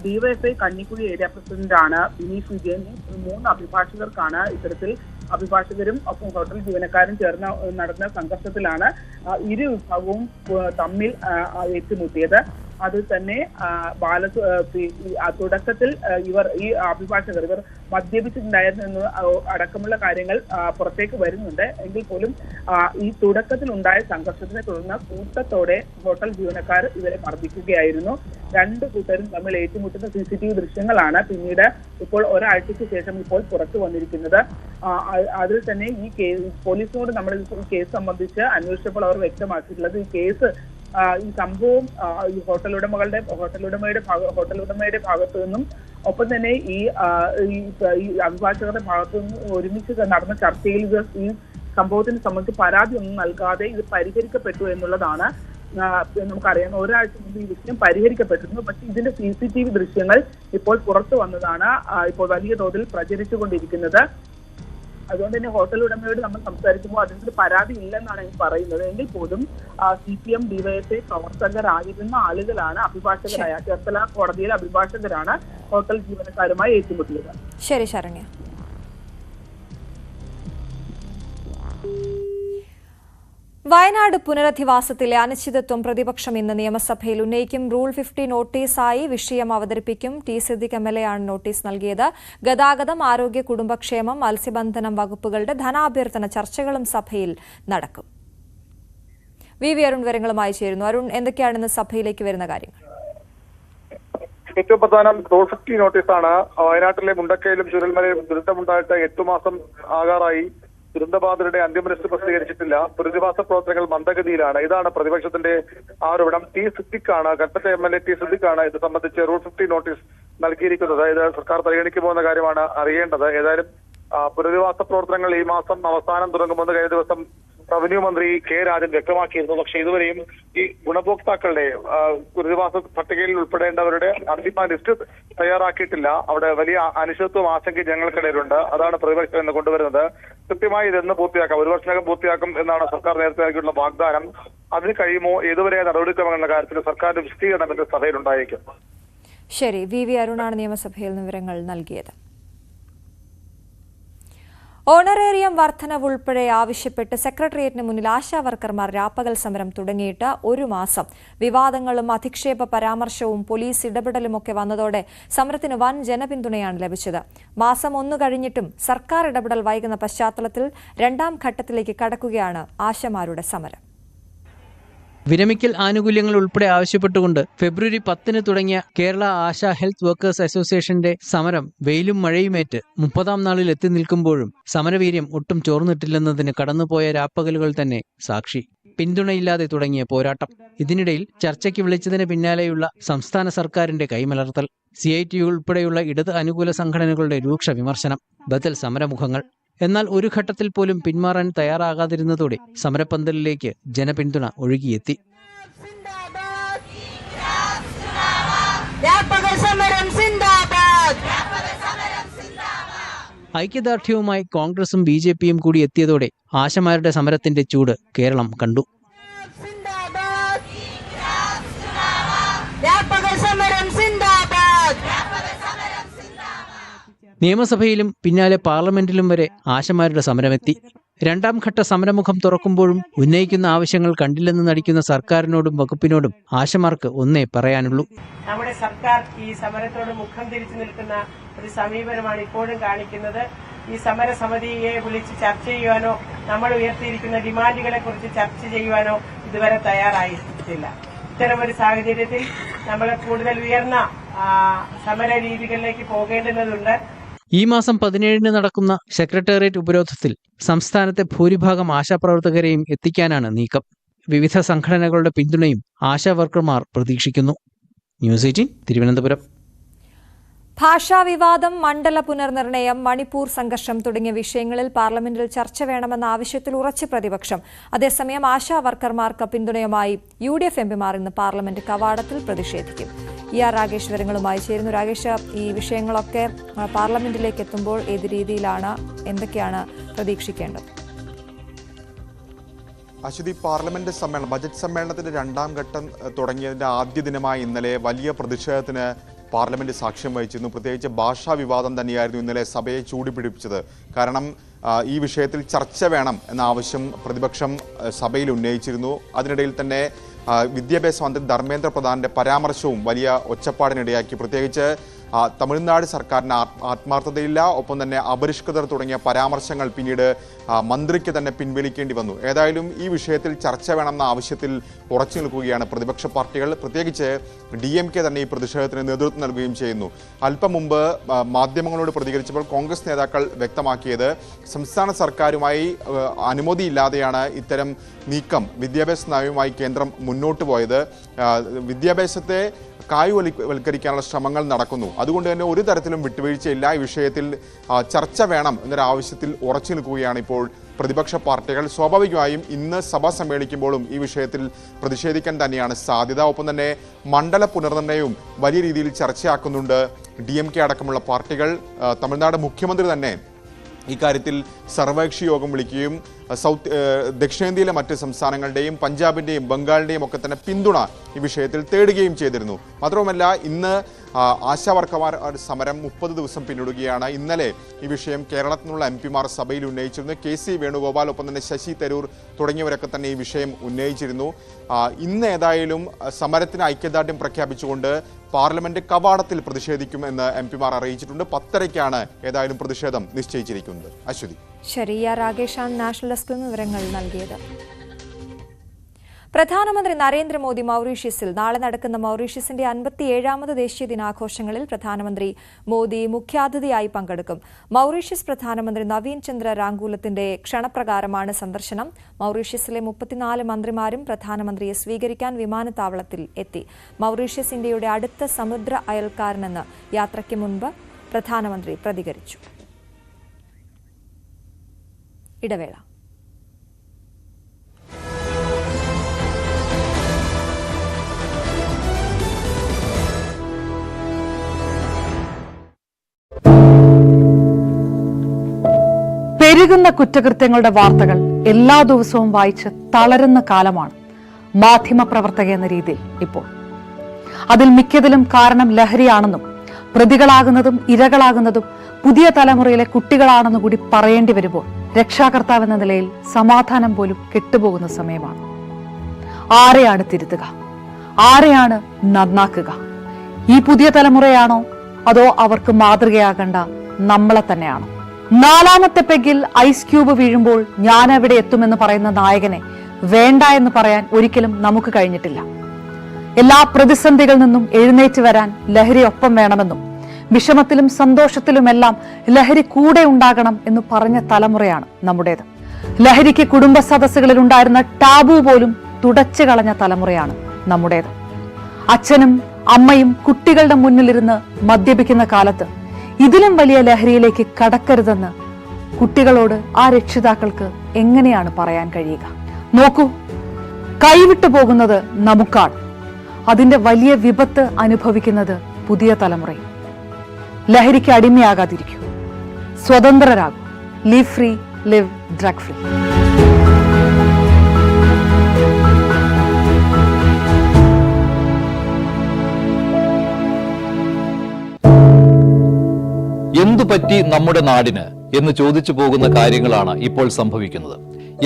DYFI കഞ്ഞിക്കുഴി ഏരിയ പ്രസിഡന്റാണ് ബിനീഷ് വിജയൻ. 3 അഭിഭാഷകർക്കാണ് ഇത്തരത്തിൽ അഭിഭാഷകരും ഒപ്പം ഹോട്ടൽ ജീവനക്കാരും ചേർന്ന് നടന്ന സംഘർഷത്തിലാണ് ഇരു വിഭാഗവും തമ്മിൽ ഏറ്റുമുട്ടിയത്. അതിൽ തന്നെ തുടക്കത്തിൽ ഈ അഭിഭാഷകർ മദ്യപിച്ചിട്ടുണ്ടായിരുന്നു അടക്കമുള്ള കാര്യങ്ങൾ പുറത്തേക്ക് വരുന്നുണ്ട്. എങ്കിൽ പോലും ഈ തുടക്കത്തിൽ ഉണ്ടായ സംഘർഷത്തിനെ തുടർന്ന് കൂട്ടത്തോടെ ഹോട്ടൽ ജീവനക്കാർ ഇവരെ മർദ്ദിക്കുകയായിരുന്നു. രണ്ടു കൂട്ടരും തമ്മിൽ ഏറ്റുമുട്ടുന്ന CCTV ദൃശ്യങ്ങളാണ് പിന്നീട് ഇപ്പോൾ ഒരാഴ്ചയ്ക്ക് ശേഷം ഇപ്പോൾ പുറത്തു വന്നിരിക്കുന്നത്. അതിൽ തന്നെ ഈ പോലീസിനോട് നമ്മൾ ഈ കേസ് സംബന്ധിച്ച് അന്വേഷിച്ചപ്പോൾ അവർ വ്യക്തമാക്കിയിട്ടുള്ളത് ഈ കേസ് ഈ സംഭവം ഈ ഹോട്ടൽ ഉടമയുടെ ഭാഗത്തു നിന്നും ഒപ്പം തന്നെ ഈ അഭിഭാഷകരുടെ ഭാഗത്തു നിന്നും ഒരുമിച്ച് നടന്ന ചർച്ചയിൽ ഈ സംഭവത്തിനെ സംബന്ധിച്ച് പരാതി ഒന്നും നൽകാതെ ഇത് പരിഹരിക്കപ്പെട്ടു എന്നുള്ളതാണ് നമുക്കറിയാം. ഒരാഴ്ച മുമ്പ് ഈ വിഷയം പരിഹരിക്കപ്പെട്ടിരുന്നു. പക്ഷേ ഇതിന്റെ CCTV ദൃശ്യങ്ങൾ ഇപ്പോൾ പുറത്തു വന്നതാണ് ഇപ്പോൾ വലിയ തോതിൽ പ്രചരിച്ചുകൊണ്ടിരിക്കുന്നത്. അതുകൊണ്ട് തന്നെ ഹോട്ടൽ ഉടമയോട് നമ്മൾ സംസാരിക്കുമ്പോൾ അതിനൊരു പരാതി ഇല്ലെന്നാണ് പറയുന്നത്. എങ്കിൽ പോലും CPM DYFI പ്രവർത്തകരായിരുന്ന ആളുകളാണ് അഭിഭാഷകരായ ചേർത്തല കോടതിയിലെ അഭിഭാഷകരാണ് ഹോട്ടൽ ജീവനക്കാരുമായി ഏറ്റുമുട്ടിയത്. ശരി ശരണ്യ. വയനാട് പുനരധിവാസത്തിലെ അനിശ്ചിതത്വം പ്രതിപക്ഷം ഇന്ന് നിയമസഭയിൽ ഉന്നയിക്കും. റൂൾ 50 നോട്ടീസായി വിഷയം അവതരിപ്പിക്കും. ടി സിദ്ദിഖ് MLA ആണ് നോട്ടീസ് നൽകിയത്. ഗതാഗതം, ആരോഗ്യ, കുടുംബക്ഷേമം, മത്സ്യബന്ധനം വകുപ്പുകളുടെ ധനാഭ്യർത്ഥന ചർച്ചകളും സഭയിൽ നടക്കും. VV അരുൺ വിവരങ്ങളുമായി ചേരുന്നു. അരുൺ, എന്തൊക്കെയാണ് ഇന്ന് സഭയിലേക്ക് വരുന്ന കാര്യങ്ങൾ? ഏറ്റവും പ്രധാനം റൂൾ 50 നോട്ടീസാണ്. വയനാട്ടിലെ മുണ്ടക്കയിലും ചുരൽമലയിലും ദുരന്തമുണ്ടായിട്ട് 8 മാസം ആകാറായി. ദുരന്തബാധിതരുടെ അന്തിമലിസ്റ്റ് പ്രസിദ്ധീകരിച്ചിട്ടില്ല. പുനരധിവാസ പ്രവർത്തനങ്ങൾ മന്ദഗതിയിലാണ്. ഇതാണ് പ്രതിപക്ഷത്തിന്റെ ആരോപണം. ടി സിദ്ദിഖാണ്, കൽപ്പറ്റ MLA ടി സിദ്ദിഖാണ് ഇത് സംബന്ധിച്ച് റൂൾ 50 നോട്ടീസ് നൽകിയിരിക്കുന്നത്. ഇത് സർക്കാർ പരിഗണിക്കുമോ എന്ന കാര്യമാണ് അറിയേണ്ടത്. ഏതായാലും പുനരധിവാസ പ്രവർത്തനങ്ങൾ ഈ മാസം അവസാനം തുടങ്ങുമെന്ന് കഴിഞ്ഞ ദിവസം റവന്യൂ മന്ത്രി കെ രാജൻ വ്യക്തമാക്കിയിരുന്നു. പക്ഷെ ഇതുവരെയും ഈ ഗുണഭോക്താക്കളുടെ പുനരധിവാസ പട്ടികയിൽ ഉൾപ്പെടേണ്ടവരുടെ അന്തിമ ലിസ്റ്റ് തയ്യാറാക്കിയിട്ടില്ല. അവിടെ വലിയ അനിശ്ചിതത്വം ആശങ്ക ജനങ്ങൾക്കിടയിലുണ്ട്. അതാണ് പ്രതിപക്ഷം എന്ന് കൊണ്ടുവരുന്നത്. കൃത്യമായി ഇതെന്ന് പൂർത്തിയാക്കാം, 1 വർഷത്തിനകം പൂർത്തിയാക്കും എന്നാണ് സർക്കാർ നേരത്തെ നൽകിയിട്ടുള്ള വാഗ്ദാനം. അതിന് കഴിയുമോ, ഏതുവരെ നടപടിക്രമങ്ങളുടെ കാര്യത്തിൽ സർക്കാരിന്റെ വിശദീകരണം ഇന്ന് സഭയിലുണ്ടായിരിക്കും. ശരി, VV അരുണാണ് നിയമസഭയിൽ നിന്ന് വിവരങ്ങൾ നൽകിയത്. ഓണറേറിയം വർധനവ് ഉൾപ്പെടെ ആവശ്യപ്പെട്ട് സെക്രട്ടേറിയറ്റിന് മുന്നിൽ ആശാവർക്കർമാർ രാപ്പകൽ സമരം തുടങ്ങിയിട്ട് 1 മാസം. വിവാദങ്ങളും അധിക്ഷേപ പരാമർശവും പോലീസ് ഇടപെടലുമൊക്കെ വന്നതോടെ സമരത്തിന് വൻ ജനപിന്തുണയാണ് ലഭിച്ചത്. മാസം 1 കഴിഞ്ഞിട്ടും സർക്കാർ ഇടപെടൽ വൈകുന്ന പശ്ചാത്തലത്തിൽ 2ാം ഘട്ടത്തിലേക്ക് കടക്കുകയാണ് ആശമാരുടെ സമരം. വിരമിക്കൽ ആനുകൂല്യങ്ങൾ ഉൾപ്പെടെ ആവശ്യപ്പെട്ടുകൊണ്ട് ഫെബ്രുവരി 10 തുടങ്ങിയ കേരള ആശാ ഹെൽത്ത് വർക്കേഴ്സ് അസോസിയേഷന്റെ സമരം വെയിലും മഴയുമേറ്റ് 30ാം നാളിൽ എത്തി നിൽക്കുമ്പോഴും സമരവീര്യം ഒട്ടും ചോർന്നിട്ടില്ലെന്നതിന് കടന്നുപോയ രാപ്പകലുകൾ തന്നെ സാക്ഷി. പിന്തുണയില്ലാതെ തുടങ്ങിയ പോരാട്ടം. ഇതിനിടയിൽ ചർച്ചയ്ക്ക് വിളിച്ചതിന് പിന്നാലെയുള്ള സംസ്ഥാന സർക്കാരിന്റെ കൈമലർത്തൽ. CITU ഉൾപ്പെടെയുള്ള ഇടത് അനുകൂല സംഘടനകളുടെ രൂക്ഷ വിമർശനം. ബദൽ സമരമുഖങ്ങൾ. എന്നാൽ ഒരു ഘട്ടത്തിൽ പോലും പിന്മാറാൻ തയ്യാറാകാതിരുന്നതോടെ സമരപ്പന്തലിലേക്ക് ജനപിന്തുണ ഒഴുകിയെത്തി. ഐക്യദാർഢ്യവുമായി കോൺഗ്രസും BJPയും കൂടി എത്തിയതോടെ ആശമാരുടെ സമരത്തിന്റെ ചൂട് കേരളം കണ്ടു. നിയമസഭയിലും പിന്നാലെ പാർലമെന്റിലും വരെ ആശമാരുടെ സമരമെത്തി. 2ാം ഘട്ട സമരമുഖം തുറക്കുമ്പോഴും ഉന്നയിക്കുന്ന ആവശ്യങ്ങൾ കണ്ടില്ലെന്ന് നടിക്കുന്ന സർക്കാരിനോടും വകുപ്പിനോടും ആശമാർക്ക് ഒന്നേ പറയാനുള്ളൂ. നമ്മുടെ സർക്കാർ ഈ സമരത്തോട് മുഖം തിരിച്ചു നിൽക്കുന്ന ഒരു സമീപനമാണ് ഇപ്പോഴും കാണിക്കുന്നത്. ഈ സമരസമിതിയെ വിളിച്ച് ചർച്ച ചെയ്യുവാനോ നമ്മൾ ഉയർത്തിയിരിക്കുന്ന ഡിമാൻഡുകളെ കുറിച്ച് ചർച്ച ചെയ്യുവാനോ ഇതുവരെ തയ്യാറായിട്ടില്ല. ഇത്തരമൊരു സാഹചര്യത്തിൽ നമ്മൾ കൂടുതൽ ഉയർന്ന സമര രീതികളിലേക്ക് പോകേണ്ടതുണ്ട്. ഈ മാസം 17 നടക്കുന്ന സെക്രട്ടേറിയറ്റ് ഉപരോധത്തിൽ സംസ്ഥാനത്തെ ഭൂരിഭാഗം ആശാപ്രവർത്തകരെയും എത്തിക്കാനാണ് നീക്കം. വിവിധ സംഘടനകളുടെ പിന്തുണയും ആശാവർക്കർമാർ പ്രതീക്ഷിക്കുന്നു. ന്യൂസ് 18 തിരുവനന്തപുരം. ഭാഷാവിവാദം, മണ്ഡല പുനർനിർണയം, മണിപ്പൂർ സംഘർഷം തുടങ്ങിയ വിഷയങ്ങളിൽ പാർലമെന്റിൽ ചർച്ച വേണമെന്ന ആവശ്യത്തിൽ ഉറച്ച പ്രതിപക്ഷം. അതേസമയം ആശാ വർക്കർമാർക്ക് പിന്തുണയുമായി UDF MPമാർ ഇന്ന് പാർലമെന്റ് കവാടത്തിൽ പ്രതിഷേധിക്കും. ER രാകേഷ് വിവരങ്ങളുമായി ചേരുന്നു. രാകേഷ്, ഈ വിഷയങ്ങളൊക്കെ പാർലമെന്റിലേക്ക് എത്തുമ്പോൾ ഏത് രീതിയിലാണ്, എന്തൊക്കെയാണ് പ്രതീക്ഷിക്കേണ്ടത്? അശ്വതി, പാർലമെന്റ് സമ്മേളനം, ബജറ്റ് സമ്മേളനത്തിന്റെ 2ാം ഘട്ടം തുടങ്ങിയതിന്റെ ആദ്യ ദിനമായ ഇന്നലെ വലിയ പ്രതിഷേധത്തിന് പാർലമെന്റ് സാക്ഷ്യം വഹിച്ചിരുന്നു. പ്രത്യേകിച്ച് ഭാഷാ വിവാദം തന്നെയായിരുന്നു ഇന്നലെ സഭയെ ചൂടുപിടിപ്പിച്ചത്. കാരണം ഈ വിഷയത്തിൽ ചർച്ച വേണം എന്ന ആവശ്യം പ്രതിപക്ഷം സഭയിൽ ഉന്നയിച്ചിരുന്നു. അതിനിടയിൽ തന്നെ വിദ്യാഭ്യാസ മന്ത്രി ധർമ്മേന്ദ്ര പ്രധാന്റെ പരാമർശവും വലിയ ഒച്ചപ്പാടിനിടയാക്കി. പ്രത്യേകിച്ച് തമിഴ്നാട് സർക്കാരിന് ആത്മാർത്ഥതയില്ല, ഒപ്പം തന്നെ അപരിഷ്കൃതർ തുടങ്ങിയ പരാമർശങ്ങൾ പിന്നീട് മന്ത്രിക്ക് തന്നെ പിൻവലിക്കേണ്ടി വന്നു. ഏതായാലും ഈ വിഷയത്തിൽ ചർച്ച വേണമെന്ന ആവശ്യത്തിൽ ഉറച്ചു നിൽക്കുകയാണ് പ്രതിപക്ഷ പാർട്ടികൾ. പ്രത്യേകിച്ച് DMK തന്നെ ഈ പ്രതിഷേധത്തിന് നേതൃത്വം നൽകുകയും ചെയ്യുന്നു. അല്പം മുമ്പ് മാധ്യമങ്ങളോട് പ്രതികരിച്ചപ്പോൾ കോൺഗ്രസ് നേതാക്കൾ വ്യക്തമാക്കിയത് സംസ്ഥാന സർക്കാരുമായി അനുമതിയില്ലാതെയാണ് ഇത്തരം നീക്കം, വിദ്യാഭ്യാസ നയവുമായി കേന്ദ്രം മുന്നോട്ട് പോയത്. വിദ്യാഭ്യാസത്തെ കായ്വൽക്കരിക്കാനുള്ള ശ്രമങ്ങൾ നടക്കുന്നു. അതുകൊണ്ട് തന്നെ ഒരു തരത്തിലും വിട്ടുവീഴ്ചയില്ല. ഈ വിഷയത്തിൽ ചർച്ച വേണം എന്നൊരു ആവശ്യത്തിൽ ഉറച്ചു നിൽക്കുകയാണ് ഇപ്പോൾ പ്രതിപക്ഷ പാർട്ടികൾ. സ്വാഭാവികമായും ഇന്ന് സഭ സമ്മേളിക്കുമ്പോഴും ഈ വിഷയത്തിൽ പ്രതിഷേധിക്കാൻ തന്നെയാണ് സാധ്യത. ഒപ്പം തന്നെ മണ്ഡല പുനർനിർണയവും വലിയ രീതിയിൽ ചർച്ചയാക്കുന്നുണ്ട് DMK അടക്കമുള്ള പാർട്ടികൾ. തമിഴ്നാട് മുഖ്യമന്ത്രി തന്നെ ഇക്കാര്യത്തിൽ സർവകക്ഷി യോഗം വിളിക്കുകയും ദക്ഷിണേന്ത്യയിലെ മറ്റ് സംസ്ഥാനങ്ങളുടെയും പഞ്ചാബിന്റെയും ബംഗാളിന്റെയും ഒക്കെ തന്നെ പിന്തുണ ഈ വിഷയത്തിൽ തേടുകയും ചെയ്തിരുന്നു. മാത്രവുമല്ല ഇന്ന് ആശാവർക്കർമാർ സമരം 30 ദിവസം പിന്നിടുകയാണ്. ഇന്നലെ ഈ വിഷയം കേരളത്തിൽ നിന്നുള്ള MP-മാർ സഭയിൽ ഉന്നയിച്ചിരുന്നു. KC വേണുഗോപാൽ, ഒപ്പം തന്നെ ശശി തരൂർ തുടങ്ങിയവരൊക്കെ തന്നെ ഈ വിഷയം ഉന്നയിച്ചിരുന്നു. ഇന്ന് ഏതായാലും സമരത്തിന് ഐക്യദാർഢ്യം പ്രഖ്യാപിച്ചുകൊണ്ട് പാർലമെന്റ് കവാടത്തിൽ പ്രതിഷേധിക്കുമെന്ന് MP-മാർ അറിയിച്ചിട്ടുണ്ട്. 10:30-ക്കാണ് ഏതായാലും പ്രതിഷേധം നിശ്ചയിച്ചിരിക്കുന്നത്. അശ്വതി. ശരി, രാകേഷാണ് നാഷണൽ ഡെസ്കിൽ നിന്ന് വിവരങ്ങൾ നൽകിയത്. പ്രധാനമന്ത്രി നരേന്ദ്രമോദി മൗറീഷ്യസിൽ നാളെ നടക്കുന്ന മൗറീഷ്യസിന്റെ 57ാമത് ദേശീയ ദിനാഘോഷങ്ങളിൽ പ്രധാനമന്ത്രി മോദി മുഖ്യാതിഥിയായി പങ്കെടുക്കും. മൗറീഷ്യസ് പ്രധാനമന്ത്രി നവീൻ ചന്ദ്ര റാങ്കൂലത്തിന്റെ ക്ഷണപ്രകാരമാണ് സന്ദർശനം. മൗറീഷ്യസിലെ 34 മന്ത്രിമാരും പ്രധാനമന്ത്രിയെ സ്വീകരിക്കാൻ വിമാനത്താവളത്തിൽ എത്തി. മൗറീഷ്യസ് ഇന്ത്യയുടെ അടുത്ത സമുദ്ര അയൽക്കാരനെന്ന് യാത്രയ്ക്ക് മുൻപ് പ്രധാനമന്ത്രി പ്രതികരിച്ചു. ഇടവേള. പെരുകുന്ന കുറ്റകൃത്യങ്ങളുടെ വാർത്തകൾ എല്ലാ ദിവസവും വായിച്ച് തളരുന്ന കാലമാണ് മാധ്യമപ്രവർത്തക എന്ന രീതിയിൽ ഇപ്പോൾ. അതിൽ മിക്കതിലും കാരണം ലഹരിയാണെന്നും പ്രതികളാകുന്നതും ഇരകളാകുന്നതും പുതിയ തലമുറയിലെ കുട്ടികളാണെന്ന് കൂടി പറയേണ്ടി വരുമ്പോൾ രക്ഷാകർത്താവെന്ന നിലയിൽ സമാധാനം പോലും കെട്ടുപോകുന്ന സമയമാണ്. ആരെയാണ് തിരുത്തുക? ആരെയാണ് നന്നാക്കുക? ഈ പുതിയ തലമുറയാണോ അതോ അവർക്ക് മാതൃകയാകേണ്ട നമ്മളെ തന്നെയാണോ? 4ാമത്തെ പെഗ്ഗിൽ ഐസ് ക്യൂബ് വീഴുമ്പോൾ ഞാൻ എവിടെ എത്തുമെന്ന് പറയുന്ന നായകനെ വേണ്ട എന്ന് പറയാൻ ഒരിക്കലും നമുക്ക് കഴിഞ്ഞിട്ടില്ല. എല്ലാ പ്രതിസന്ധികളിൽ നിന്നും എഴുന്നേറ്റ് വരാൻ ലഹരി ഒപ്പം വേണമെന്നും വിഷമത്തിലും സന്തോഷത്തിലുമെല്ലാം ലഹരി കൂടെ ഉണ്ടാകണം എന്ന് പറഞ്ഞ തലമുറയാണ് നമ്മുടേത്. ലഹരിക്ക് കുടുംബ സദസ്സുകളിൽ ഉണ്ടായിരുന്ന ടാബു പോലും തുടച്ചു കളഞ്ഞ തലമുറയാണ് നമ്മുടേത്. അച്ഛനും അമ്മയും കുട്ടികളുടെ മുന്നിലിരുന്ന് മദ്യപിക്കുന്ന കാലത്ത് ഇതിലും വലിയ ലഹരിയിലേക്ക് കടക്കരുതെന്ന് കുട്ടികളോട് ആ രക്ഷിതാക്കൾക്ക് എങ്ങനെയാണ് പറയാൻ കഴിയുക? നോക്കൂ, കൈവിട്ടു പോകുന്നത് നമുക്കാണ്. അതിന്റെ വലിയ വിപത്ത് അനുഭവിക്കുന്നത് പുതിയ തലമുറയും. ലഹരിക്ക് അടിമയാകാതിരിക്കൂ, സ്വതന്ത്രരാകൂ. Live free, live drug free. എന്തു പറ്റി നമ്മുടെ നാടിന് എന്ന് ചോദിച്ചു പോകുന്ന കാര്യങ്ങളാണ് ഇപ്പോൾ സംഭവിക്കുന്നത്.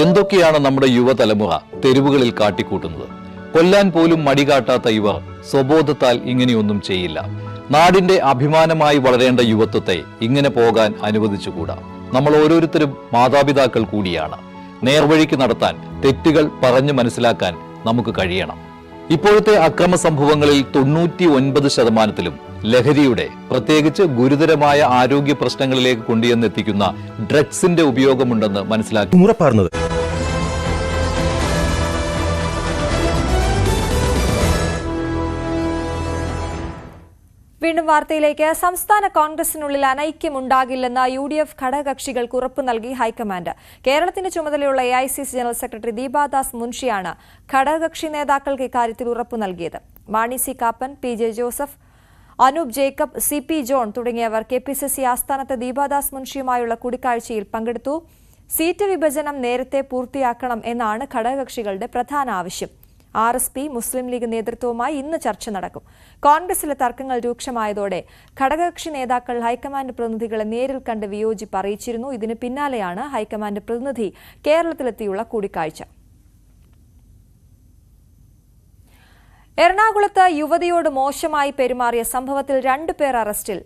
എന്തൊക്കെയാണ് നമ്മുടെ യുവതലമുറ തെരുവുകളിൽ കാട്ടിക്കൂട്ടുന്നത്? കൊല്ലാൻ പോലും മടികാട്ടാത്ത ഇവർ സ്വബോധത്താൽ ഇങ്ങനെയൊന്നും ചെയ്യില്ല. നാടിന്റെ അഭിമാനമായി വളരേണ്ട യുവത്വത്തെ ഇങ്ങനെ പോകാൻ അനുവദിച്ചുകൂടാ. നമ്മൾ ഓരോരുത്തരും മാതാപിതാക്കൾ കൂടിയാണ്. നേർവഴിക്ക് നടത്താൻ, തെറ്റുകൾ പറഞ്ഞു മനസ്സിലാക്കാൻ നമുക്ക് കഴിയണം. ഇപ്പോഴത്തെ അക്രമ സംഭവങ്ങളിൽ 99% ലഹരിയുടെ, പ്രത്യേകിച്ച് ഗുരുതരമായ ആരോഗ്യ പ്രശ്നങ്ങളിലേക്ക് കൊണ്ടുവന്നെത്തിക്കുന്ന ഡ്രഗ്സിന്റെ ഉപയോഗമുണ്ടെന്ന് മനസ്സിലാക്കി ഉറപ്പാർന്നത്. വീണ്ടും വാർത്തയിലേക്ക്. സംസ്ഥാന കോൺഗ്രസിനുള്ളിൽ അനൈക്യമുണ്ടാകില്ലെന്ന UDF ഘടകകക്ഷികൾക്ക് ഉറപ്പു നൽകി ഹൈക്കമാൻഡ്. കേരളത്തിന്റെ ചുമതലയുള്ള AICC ജനറൽ സെക്രട്ടറി ദീപാദാസ് മുൻഷിയാണ് ഘടകകക്ഷി നേതാക്കൾക്ക് ഇക്കാര്യത്തിൽ ഉറപ്പു നൽകിയത്. Mani C Kappan, PJ Joseph, Anoop Jacob, CP John തുടങ്ങിയവർ KPCC ആസ്ഥാനത്ത് ദീപാദാസ് മുൻഷിയുമായുള്ള കൂടിക്കാഴ്ചയിൽ പങ്കെടുത്തു. സീറ്റ് വിഭജനം നേരത്തെ പൂർത്തിയാക്കണം എന്നാണ് ഘടകകക്ഷികളുടെ പ്രധാന ആവശ്യം. RSP, മുസ്ലിം ലീഗ് നേതൃത്വവുമായി ഇന്ന് ചർച്ച നടക്കും. കോൺഗ്രസിലെ തർക്കങ്ങൾ രൂക്ഷമായതോടെ ഘടകകക്ഷി നേതാക്കൾ ഹൈക്കമാൻഡ് പ്രതിനിധികളെ നേരിൽ കണ്ട് വിയോജിപ്പ് അറിയിച്ചിരുന്നു. ഇതിന് പിന്നാലെയാണ് ഹൈക്കമാൻഡ് പ്രതിനിധി കേരളത്തിലെത്തിയുള്ള കൂടിക്കാഴ്ച. എറണാകുളത്ത് യുവതിയോട് മോശമായി പെരുമാറിയ സംഭവത്തിൽ 2 പേർ അറസ്റ്റിൽ.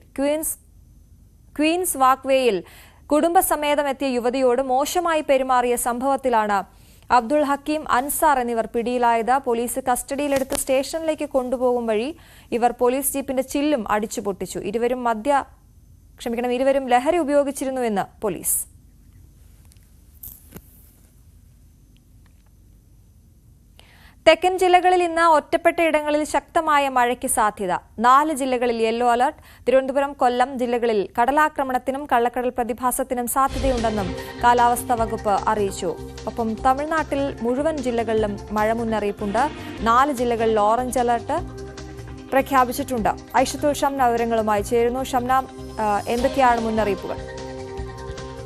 ക്വീൻസ് വാക്വേയിൽ കുടുംബസമേതം എത്തിയ യുവതിയോട് മോശമായി പെരുമാറിയ സംഭവത്തിലാണ് അബ്ദുൾ ഹക്കീം, അൻസാർ എന്നിവർ പിടിയിലായത്. പോലീസ് കസ്റ്റഡിയിലെടുത്ത് സ്റ്റേഷനിലേക്ക് കൊണ്ടുപോകും വഴി ഇവർ പോലീസ് ജീപ്പിന്റെ ചില്ലും അടിച്ചു പൊട്ടിച്ചു. ഇരുവരും ലഹരി ഉപയോഗിച്ചിരുന്നുവെന്ന് പോലീസ്. തെക്കൻ ജില്ലകളിൽ ഇന്ന് ഒറ്റപ്പെട്ട ഇടങ്ങളിൽ ശക്തമായ മഴയ്ക്ക് സാധ്യത. 4 ജില്ലകളിൽ യെല്ലോ അലർട്ട്. തിരുവനന്തപുരം, കൊല്ലം ജില്ലകളിൽ കടലാക്രമണത്തിനും കള്ളക്കടൽ പ്രതിഭാസത്തിനും സാധ്യതയുണ്ടെന്നും കാലാവസ്ഥാ വകുപ്പ് അറിയിച്ചു. ഒപ്പം തമിഴ്നാട്ടിൽ മുഴുവൻ ജില്ലകളിലും മഴ മുന്നറിയിപ്പുണ്ട്. 4 ജില്ലകളിൽ ഓറഞ്ച് അലർട്ട് പ്രഖ്യാപിച്ചിട്ടുണ്ട്. ഐഷത്തുൽ ഷംന വിവരങ്ങളുമായി ചേരുന്നു. ഷംന, എന്തൊക്കെയാണ് മുന്നറിയിപ്പുകൾ?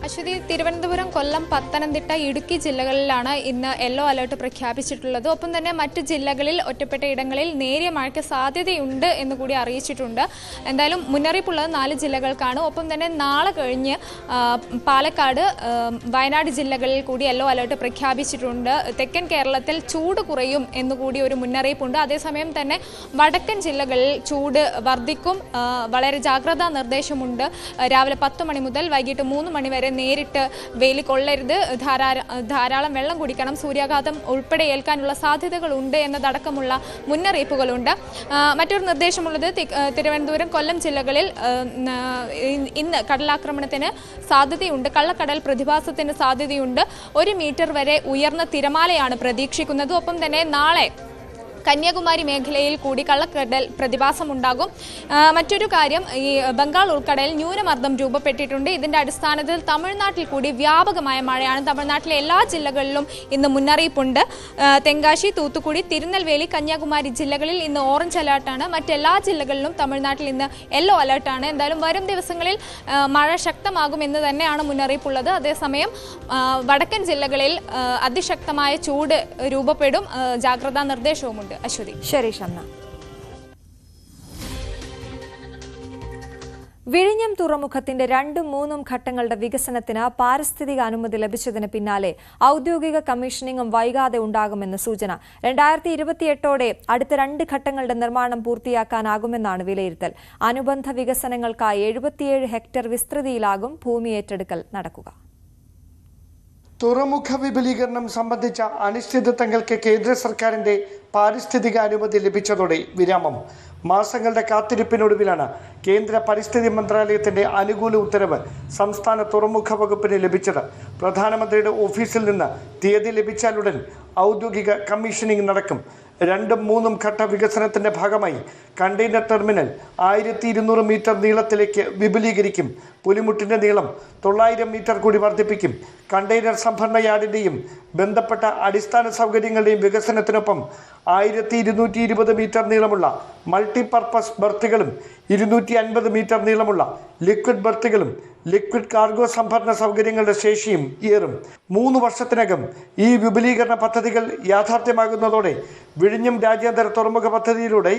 അശ്വതി, തിരുവനന്തപുരം, കൊല്ലം, പത്തനംതിട്ട, ഇടുക്കി ജില്ലകളിലാണ് ഇന്ന് യെല്ലോ അലർട്ട് പ്രഖ്യാപിച്ചിട്ടുള്ളത്. ഒപ്പം തന്നെ മറ്റ് ജില്ലകളിൽ ഒറ്റപ്പെട്ട ഇടങ്ങളിൽ നേരിയ മഴയ്ക്ക് സാധ്യതയുണ്ട് എന്ന് കൂടി അറിയിച്ചിട്ടുണ്ട്. എന്തായാലും മുന്നറിയിപ്പുള്ളത് 4 ജില്ലകൾക്കാണ്. ഒപ്പം തന്നെ നാളെ കഴിഞ്ഞ് പാലക്കാട്, വയനാട് ജില്ലകളിൽ കൂടി യെല്ലോ അലർട്ട് പ്രഖ്യാപിച്ചിട്ടുണ്ട്. തെക്കൻ കേരളത്തിൽ ചൂട് കുറയും എന്നുകൂടി ഒരു മുന്നറിയിപ്പുണ്ട്. അതേസമയം തന്നെ വടക്കൻ ജില്ലകളിൽ ചൂട് വർദ്ധിക്കും. വളരെ ജാഗ്രതാ നിർദ്ദേശമുണ്ട്. രാവിലെ 10 മണി മുതൽ വൈകിട്ട് 3 മണി വരെ നേരിട്ട് വെയിൽ കൊള്ളരുത്, ധാരാളം വെള്ളം കുടിക്കണം, സൂര്യാഘാതം ഉൾപ്പെടെ ഏൽക്കാനുള്ള സാധ്യതകളുണ്ട് എന്നതടക്കമുള്ള മുന്നറിയിപ്പുകളുണ്ട്. മറ്റൊരു നിർദ്ദേശമുള്ളത് തിരുവനന്തപുരം, കൊല്ലം ജില്ലകളിൽ ഇന്ന് കടലാക്രമണത്തിന് സാധ്യതയുണ്ട്. കള്ളക്കടൽ പ്രതിഭാസത്തിന് സാധ്യതയുണ്ട്. 1 മീറ്റർ വരെ ഉയർന്ന തിരമാലയാണ് പ്രതീക്ഷിക്കുന്നത്. ഒപ്പം തന്നെ നാളെ കന്യാകുമാരി മേഖലയിൽ കൂടി കള്ളക്കടൽ പ്രതിഭാസമുണ്ടാകും. മറ്റൊരു കാര്യം, ഈ ബംഗാൾ ഉൾക്കടലിൽ ന്യൂനമർദ്ദം രൂപപ്പെട്ടിട്ടുണ്ട്. ഇതിന്റെ അടിസ്ഥാനത്തിൽ തമിഴ്നാട്ടിൽ കൂടി വ്യാപകമായ മഴയാണ്. തമിഴ്നാട്ടിലെ എല്ലാ ജില്ലകളിലും ഇന്ന് മുന്നറിയിപ്പുണ്ട്. തെങ്കാശി, തൂത്തുക്കുടി, തിരുനെൽവേലി, കന്യാകുമാരി ജില്ലകളിൽ ഇന്ന് ഓറഞ്ച് അലർട്ടാണ്. മറ്റെല്ലാ ജില്ലകളിലും തമിഴ്നാട്ടിൽ ഇന്ന് യെല്ലോ അലർട്ടാണ്. എന്തായാലും വരും ദിവസങ്ങളിൽ മഴ ശക്തമാകുമെന്ന് തന്നെയാണ് മുന്നറിയിപ്പുള്ളത്. അതേസമയം വടക്കൻ ജില്ലകളിൽ അതിശക്തമായ ചൂട് രൂപപ്പെടും. ജാഗ്രതാ നിർദ്ദേശവുമുണ്ട്. അശ്വതി. ശരി ഷംന. വിഴിഞ്ഞം തുറമുഖത്തിന്റെ 2-3 ഘട്ടങ്ങളുടെ വികസനത്തിന് പാരിസ്ഥിതിക അനുമതി ലഭിച്ചതിന് പിന്നാലെ ഔദ്യോഗിക കമ്മീഷനിങ്ങും വൈകാതെ ഉണ്ടാകുമെന്ന് സൂചന. 2028ഓടെ അടുത്ത 2 ഘട്ടങ്ങളുടെ നിർമ്മാണം പൂർത്തിയാക്കാനാകുമെന്നാണ് വിലയിരുത്തൽ. അനുബന്ധ വികസനങ്ങൾക്കായി 77 ഹെക്ടർ വിസ്തൃതിയിലാകും ഭൂമി ഏറ്റെടുക്കൽ നടക്കുക. തുറമുഖ വിപുലീകരണം സംബന്ധിച്ച അനിശ്ചിതത്വങ്ങൾക്ക് കേന്ദ്ര സർക്കാരിന്റെ പാരിസ്ഥിതിക അനുമതി ലഭിച്ചതോടെ വിരാമം. മാസങ്ങളുടെ കാത്തിരിപ്പിനൊടുവിലാണ് കേന്ദ്ര പരിസ്ഥിതി മന്ത്രാലയത്തിന്റെ അനുകൂല ഉത്തരവ് സംസ്ഥാന തുറമുഖ വകുപ്പിന് ലഭിച്ചത്. പ്രധാനമന്ത്രിയുടെ ഓഫീസിൽ നിന്ന് തീയതി ലഭിച്ചാലുടൻ ഔദ്യോഗിക കമ്മീഷനിങ് നടക്കും. 2-3 ഘട്ട വികസനത്തിന്റെ ഭാഗമായി കണ്ടെയ്നർ ടെർമിനൽ 1200 മീറ്റർ നീളത്തിലേക്ക് വിപുലീകരിക്കും. പുലിമുട്ടിന്റെ നീളം 900 മീറ്റർ കൂടി വർദ്ധിപ്പിക്കും. കണ്ടെയ്നർ സംഭരണ യാർഡിന്റെയും ബന്ധപ്പെട്ട അടിസ്ഥാന സൗകര്യങ്ങളുടെയും വികസനത്തിനൊപ്പം 1220 മീറ്റർ നീളമുള്ള മൾട്ടിപർപ്പസ് ബർത്തുകളും 250 മീറ്റർ നീളമുള്ള ലിക്വിഡ് ബർത്തുകളും ലിക്വിഡ് കാർഗോ സംഭരണ സൗകര്യങ്ങളുടെ ശേഷിയും ഏറും. 3 വർഷത്തിനകം ഈ വിപുലീകരണ പദ്ധതികൾ യാഥാർത്ഥ്യമാകുന്നതോടെ വിഴിഞ്ഞം രാജ്യാന്തര തുറമുഖ പദ്ധതിയിലൂടെ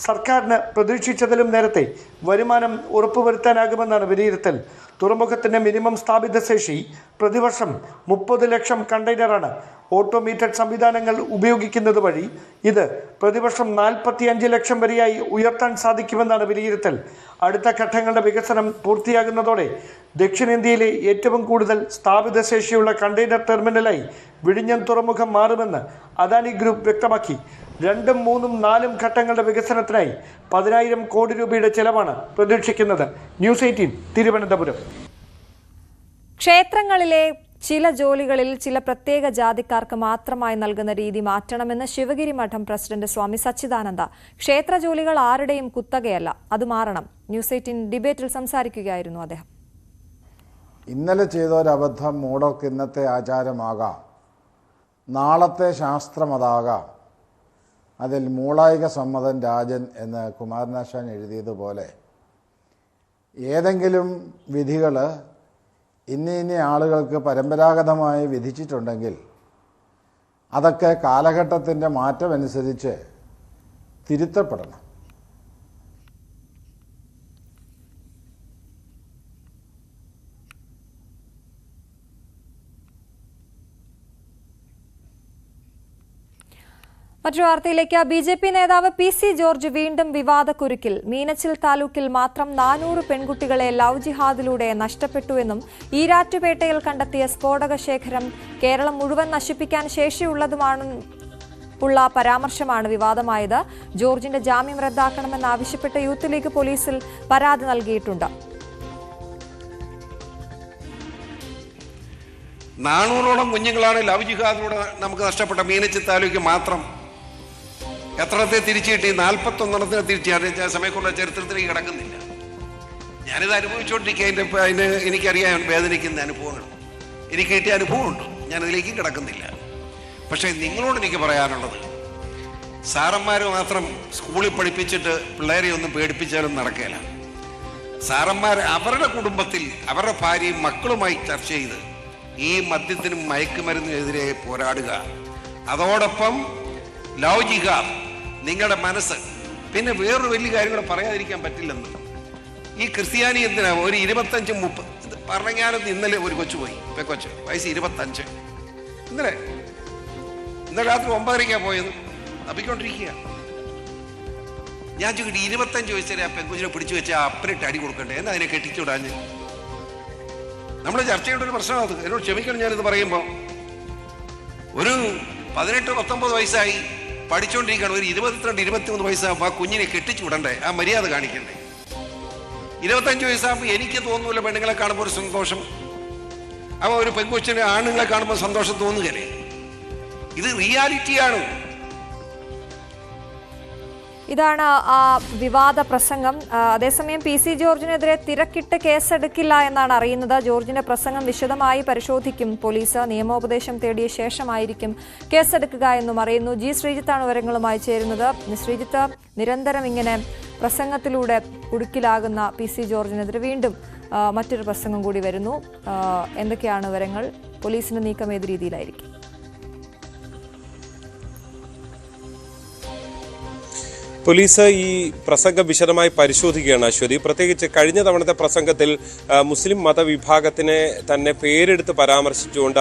സർക്കാരിന് പ്രതീക്ഷിച്ചതിലും നേരത്തെ വരുമാനം ഉറപ്പുവരുത്താനാകുമെന്നാണ് വിലയിരുത്തൽ. തുറമുഖത്തിന്റെ മിനിമം സ്ഥാപിത ശേഷി പ്രതിവർഷം 30 ലക്ഷം കണ്ടെയ്നറാണ്. ഓട്ടോമേറ്റഡ് സംവിധാനങ്ങൾ ഉപയോഗിക്കുന്നത് വഴി ഇത് പ്രതിവർഷം 45 ലക്ഷം വരെയായി ഉയർത്താൻ സാധിക്കുമെന്നാണ് വിലയിരുത്തൽ. അടുത്ത ഘട്ടങ്ങളുടെ വികസനം പൂർത്തിയാകുന്നതോടെ ദക്ഷിണേന്ത്യയിലെ ഏറ്റവും കൂടുതൽ സ്ഥാപിത ശേഷിയുള്ള കണ്ടെയ്നർ ടെർമിനലായി വിഴിഞ്ഞം തുറമുഖം മാറുമെന്ന് അദാനി ഗ്രൂപ്പ് വ്യക്തമാക്കി. 2, 3, 4 ഘട്ടങ്ങളുടെ വികസനത്തിനായി 10,000 കോടി രൂപയുടെ ചെലവാണ് പ്രതീക്ഷിക്കുന്നത്. ന്യൂസ് 18 തിരുവനന്തപുരം. ക്ഷേത്രങ്ങളിലെ ചില ജോലികളിൽ ചില പ്രത്യേക ജാതിക്കാർക്ക് മാത്രമായി നൽകുന്ന രീതി മാറ്റണമെന്ന് ശിവഗിരി മഠം പ്രസിഡന്റ് സ്വാമി സച്ചിദാനന്ദ. ക്ഷേത്ര ജോലികൾ ആരുടെയും കുത്തകയല്ല, അത് മാറണം. ന്യൂസ് 18 ഡിബേറ്റിൽ സംസാരിക്കുകയായിരുന്നു അദ്ദേഹം. ഇന്നലെ ചെയ്തൊരബദ്ധം മൂടർക്ക് ഇന്നത്തെ ആചാരമാകാം, നാളത്തെ ശാസ്ത്രമതാകാം. അതിൽ മൂളായിക സമ്മതൻ രാജൻ എന്ന് കുമാരനാശാൻ എഴുതിയതുപോലെ ഏതെങ്കിലും വിധികൾ ഇന്ന ആളുകൾക്ക് പരമ്പരാഗതമായി വിധിച്ചിട്ടുണ്ടെങ്കിൽ അതൊക്കെ കാലഘട്ടത്തിൻ്റെ മാറ്റമനുസരിച്ച് തിരുത്തപ്പെടണം. മറ്റൊരു വാർത്തയിലേക്ക്. BJP നേതാവ് PC ജോർജ് വീണ്ടും വിവാദക്കുരുക്കിൽ. മീനച്ചിൽ താലൂക്കിൽ മാത്രം 400 പെൺകുട്ടികളെ ലവ് ജിഹാദിലൂടെ നഷ്ടപ്പെട്ടുവെന്നും ഈരാറ്റുപേട്ടയിൽ കണ്ടെത്തിയ സ്ഫോടക ശേഖരം കേരളം മുഴുവൻ നശിപ്പിക്കാൻ ശേഷിയുള്ളതുമാണെന്നുള്ള പരാമർശമാണ് വിവാദമായത്. ജോർജിന്റെ ജാമ്യം റദ്ദാക്കണമെന്നാവശ്യപ്പെട്ട് യൂത്ത് ലീഗ് പോലീസിൽ പരാതി നൽകിയിട്ടുണ്ട്. 400ഓളം കുഞ്ഞുങ്ങളാണ് ലവ് ജിഹാദിലൂടെ നമുക്ക് നഷ്ടപ്പെട്ട. മീനച്ചിൽ താലൂക്ക് മാത്രം എത്രത്തെ തിരിച്ചു കിട്ടി? 41 തിരിച്ചു. സമയക്കുള്ള ചരിത്രത്തിലേക്ക് കിടക്കുന്നില്ല. ഞാനിത് അനുഭവിച്ചുകൊണ്ടിരിക്കുക. അതിന് എനിക്കറിയാൻ വേദനിക്കുന്ന അനുഭവങ്ങൾ എനിക്ക് കിട്ടിയ അനുഭവമുണ്ട്. ഞാനതിലേക്ക് കിടക്കുന്നില്ല. പക്ഷേ നിങ്ങളോട് എനിക്ക് പറയാനുള്ളത്, സാറന്മാർ മാത്രം സ്കൂളിൽ പഠിപ്പിച്ചിട്ട് പിള്ളേരെ ഒന്നും പേടിപ്പിച്ചാലും നടക്കില്ല. സാറന്മാർ അവരുടെ കുടുംബത്തിൽ അവരുടെ ഭാര്യയും മക്കളുമായി ചർച്ച ചെയ്ത് ഈ മദ്യത്തിനും മയക്കുമരുന്നിനെതിരെ പോരാടുക. അതോടൊപ്പം ലവ് ജിഹാദ് നിങ്ങളുടെ മനസ്സ്. പിന്നെ വേറൊരു വലിയ കാര്യം കൂടെ പറയാതിരിക്കാൻ പറ്റില്ലെന്ന്. ഈ ക്രിസ്ത്യാനി എന്തിനാ ഒരു 25-30 പറഞ്ഞാലും ഇന്നലെ ഒരു കൊച്ചു പോയി, പെക്കൊച്ച് വയസ്സ് 25. ഇന്നലെ രാത്രി 9:30 പോയത് തപ്പിക്കൊണ്ടിരിക്കുക. ഞാൻ ചോദിക്കട്ടെ, 25 വയസ്സ് ആ പെങ്കുച്ചിനെ പിടിച്ചു വെച്ച് ആ അപ്പനിട്ട് അടി കൊടുക്കണ്ടേ? എന്നാ അതിനെ കെട്ടിച്ചുവിടാഞ്ഞ്? നമ്മൾ ചർച്ച ചെയ്യേണ്ട ഒരു പ്രശ്നമാണ് അത്. എന്നോട് ക്ഷമിക്കണം ഞാനിത് പറയുമ്പോൾ. ഒരു 18-19 വയസ്സായി പഠിച്ചുകൊണ്ടിരിക്കുകയാണ്. ഒരു 22-23 വയസ്സാകുമ്പോൾ ആ കുഞ്ഞിനെ കെട്ടിച്ചു വിടണ്ടേ? ആ മര്യാദ കാണിക്കണ്ടേ? 25 വയസ്സാകുമ്പോൾ എനിക്ക് തോന്നൂല പെണ്ണുങ്ങളെ കാണുമ്പോൾ ഒരു സന്തോഷം. അവ ഒരു പെൺകൊച്ചിനെ ആണുങ്ങളെ കാണുമ്പോൾ സന്തോഷം തോന്നുകയല്ലേ? ഇത് റിയാലിറ്റിയാണ്. ഇതാണ് ആ വിവാദ പ്രസംഗം. അതേസമയം PC ജോർജിനെതിരെ തിരക്കിട്ട് കേസെടുക്കില്ല എന്നാണ് അറിയുന്നത്. ജോർജിന്റെ പ്രസംഗം വിശദമായി പരിശോധിക്കും പോലീസ്. നിയമോപദേശം തേടിയ ശേഷമായിരിക്കും കേസെടുക്കുക എന്നും അറിയുന്നു. G ശ്രീജിത്താണ് വിവരങ്ങളുമായി ചേരുന്നത്. ശ്രീജിത്ത്, നിരന്തരം ഇങ്ങനെ പ്രസംഗത്തിലൂടെ കുടുക്കിലാകുന്ന PC ജോർജിനെതിരെ വീണ്ടും മറ്റൊരു പ്രസംഗം കൂടി വരുന്നു. എന്തൊക്കെയാണ് വിവരങ്ങൾ? പോലീസിന്റെ നീക്കം ഏത് രീതിയിലായിരിക്കും? പോലീസ് ഈ പ്രസംഗം വിശദമായി പരിശോധിക്കുകയാണ് അശ്വതി. പ്രത്യേകിച്ച് കഴിഞ്ഞ തവണത്തെ പ്രസംഗത്തിൽ മുസ്ലിം മതവിഭാഗത്തിനെ തന്നെ പേരെടുത്ത് പരാമർശിച്ചുകൊണ്ട്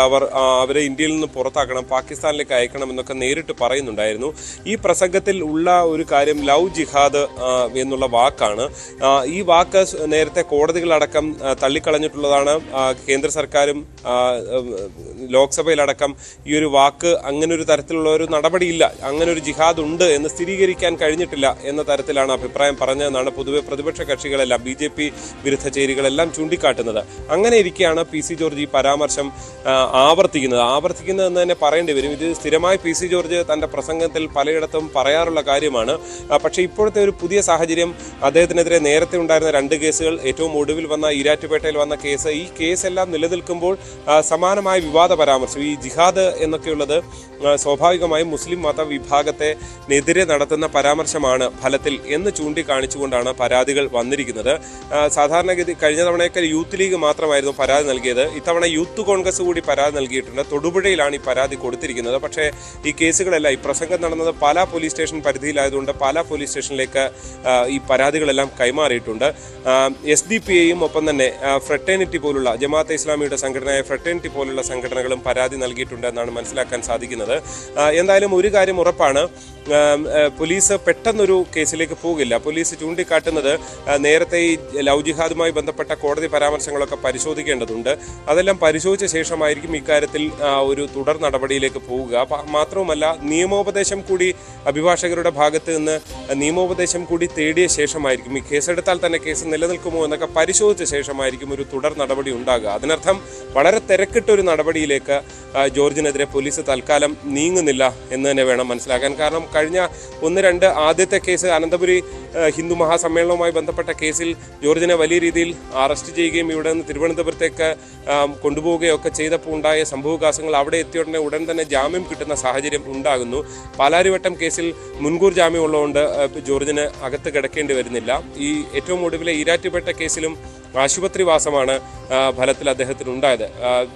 അവരെ ഇന്ത്യയിൽ നിന്ന് പുറത്താക്കണം, പാകിസ്ഥാനിലേക്ക് അയക്കണം എന്നൊക്കെ നേരിട്ട് പറയുന്നുണ്ടായിരുന്നു. ഈ പ്രസംഗത്തിൽ ഉള്ള ഒരു കാര്യം ലവ് ജിഹാദ് എന്നുള്ള വാക്കാണ്. ഈ വാക്ക് നേരത്തെ കോടതികളടക്കം തള്ളിക്കളഞ്ഞിട്ടുള്ളതാണ്. കേന്ദ്ര സർക്കാരും ലോക്സഭയിലടക്കം ഈ ഒരു വാക്ക് അങ്ങനെ ഒരു തരത്തിലുള്ള ഒരു നടപടിയില്ല, അങ്ങനെ ഒരു ജിഹാദ് ഉണ്ട് എന്ന് സ്ഥിരീകരിക്കാൻ കഴിഞ്ഞിട്ടില്ല എന്ന തരത്തിലാണ് അഭിപ്രായം പറഞ്ഞതെന്നാണ് പൊതുവെ പ്രതിപക്ഷ കക്ഷികളെല്ലാം BJP വിരുദ്ധ ചേരികളെല്ലാം ചൂണ്ടിക്കാട്ടുന്നത്. അങ്ങനെ ഇരിക്കെയാണ് PC ജോർജ് ഈ പരാമർശം ആവർത്തിക്കുന്നതെന്ന് തന്നെ പറയേണ്ടി വരും. ഇത് സ്ഥിരമായി PC ജോർജ് തൻ്റെ പ്രസംഗത്തിൽ പലയിടത്തും പറയാറുള്ള കാര്യമാണ്. പക്ഷേ ഇപ്പോഴത്തെ ഒരു പുതിയ സാഹചര്യം, അദ്ദേഹത്തിനെതിരെ നേരത്തെ ഉണ്ടായിരുന്ന 2 കേസുകൾ, ഏറ്റവും ഒടുവിൽ വന്ന ഈരാറ്റുപേട്ടയിൽ വന്ന കേസ്, ഈ കേസെല്ലാം നിലനിൽക്കുമ്പോൾ സമാനമായ വിവാദ പരാമർശം, ഈ ജിഹാദ് എന്നൊക്കെയുള്ളത് സ്വാഭാവികമായും മുസ്ലിം മതവിഭാഗത്തിനെതിരെ നടത്തുന്ന പരാമർശമാണ് ഫലത്തിൽ എന്ന് ചൂണ്ടിക്കാണിച്ചുകൊണ്ടാണ് പരാതികൾ വന്നിരിക്കുന്നത്. സാധാരണഗതി കഴിഞ്ഞ തവണയൊക്കെ യൂത്ത് ലീഗ് മാത്രമായിരുന്നു പരാതി നൽകിയത്. ഇത്തവണ യൂത്ത് കോൺഗ്രസ് കൂടി പരാതി നൽകിയിട്ടുണ്ട്. തൊടുപുഴയിലാണ് ഈ പരാതി കൊടുത്തിരിക്കുന്നത്. പക്ഷേ ഈ കേസുകളെല്ലാം, ഈ പ്രസംഗം നടന്നത് പാലാ പോലീസ് സ്റ്റേഷൻ പരിധിയിലായതുകൊണ്ട് പാലാ പോലീസ് സ്റ്റേഷനിലേക്ക് ഈ പരാതികളെല്ലാം കൈമാറിയിട്ടുണ്ട്. SDPAയും ഒപ്പം തന്നെ ഫ്രട്ടേണിറ്റി പോലുള്ള ജമാഅത്തെ ഇസ്ലാമിയുടെ സംഘടനയായ ഫ്രട്ടേണിറ്റി പോലുള്ള സംഘടനകളും പരാതി നൽകിയിട്ടുണ്ട് എന്നാണ് മനസ്സിലാക്കാൻ സാധിക്കുന്നത്. എന്തായാലും ഒരു കാര്യം ഉറപ്പാണ്, പോലീസ് പെട്ടെന്നൊരു കേസിലേക്ക് പോകില്ല. പോലീസ് ചൂണ്ടിക്കാട്ടുന്നത് നേരത്തെ ഈ ലവ് ജിഹാദുമായി ബന്ധപ്പെട്ട കോടതി പരാമർശങ്ങളൊക്കെ പരിശോധിക്കേണ്ടതുണ്ട്. അതെല്ലാം പരിശോധിച്ച ശേഷമായിരിക്കും ഇക്കാര്യത്തിൽ ഒരു തുടർ നടപടിയിലേക്ക് പോവുക. മാത്രവുമല്ല, നിയമോപദേശം കൂടി അഭിഭാഷകരുടെ ഭാഗത്ത് നിന്ന് നിയമോപദേശം കൂടി തേടിയ ശേഷമായിരിക്കും, ഈ കേസെടുത്താൽ തന്നെ കേസ് നിലനിൽക്കുമോ എന്നൊക്കെ പരിശോധിച്ച ശേഷമായിരിക്കും ഒരു തുടർ നടപടി ഉണ്ടാകുക. അതിനർത്ഥം വളരെ തിരക്കിട്ടൊരു നടപടിയിലേക്ക് ജോർജിനെതിരെ പോലീസ് തൽക്കാലം നീങ്ങുന്നില്ല എന്ന് തന്നെ വേണം മനസ്സിലാക്കാൻ. കാരണം കഴിഞ്ഞ 1-2 ആദ്യത്തെ കേസ്, അനന്തപുരി ഹിന്ദു മഹാസമ്മേളനവുമായി ബന്ധപ്പെട്ട കേസിൽ ജോർജിനെ വലിയ രീതിയിൽ അറസ്റ്റ് ചെയ്യുകയും ഇവിടെ നിന്ന് തിരുവനന്തപുരത്തേക്ക് കൊണ്ടുപോവുകയൊക്കെ ചെയ്തപ്പോൾ ഉണ്ടായ സംഭവവികാസങ്ങൾ, അവിടെ എത്തിയ ഉടൻ തന്നെ ജാമ്യം കിട്ടുന്ന സാഹചര്യം ഉണ്ടാകുന്നു. പാലാരിവട്ടം കേസിൽ മുൻകൂർ ജാമ്യം ഉള്ളതുകൊണ്ട് ജോർജിന് അകത്ത് കിടക്കേണ്ടി വരുന്നില്ല. ഈ ഏറ്റവും ഒടുവിലെ ഈരാറ്റുപേട്ട കേസിലും ആശുപത്രിവാസമാണ് ഫലത്തിൽ അദ്ദേഹത്തിനുണ്ടായത്.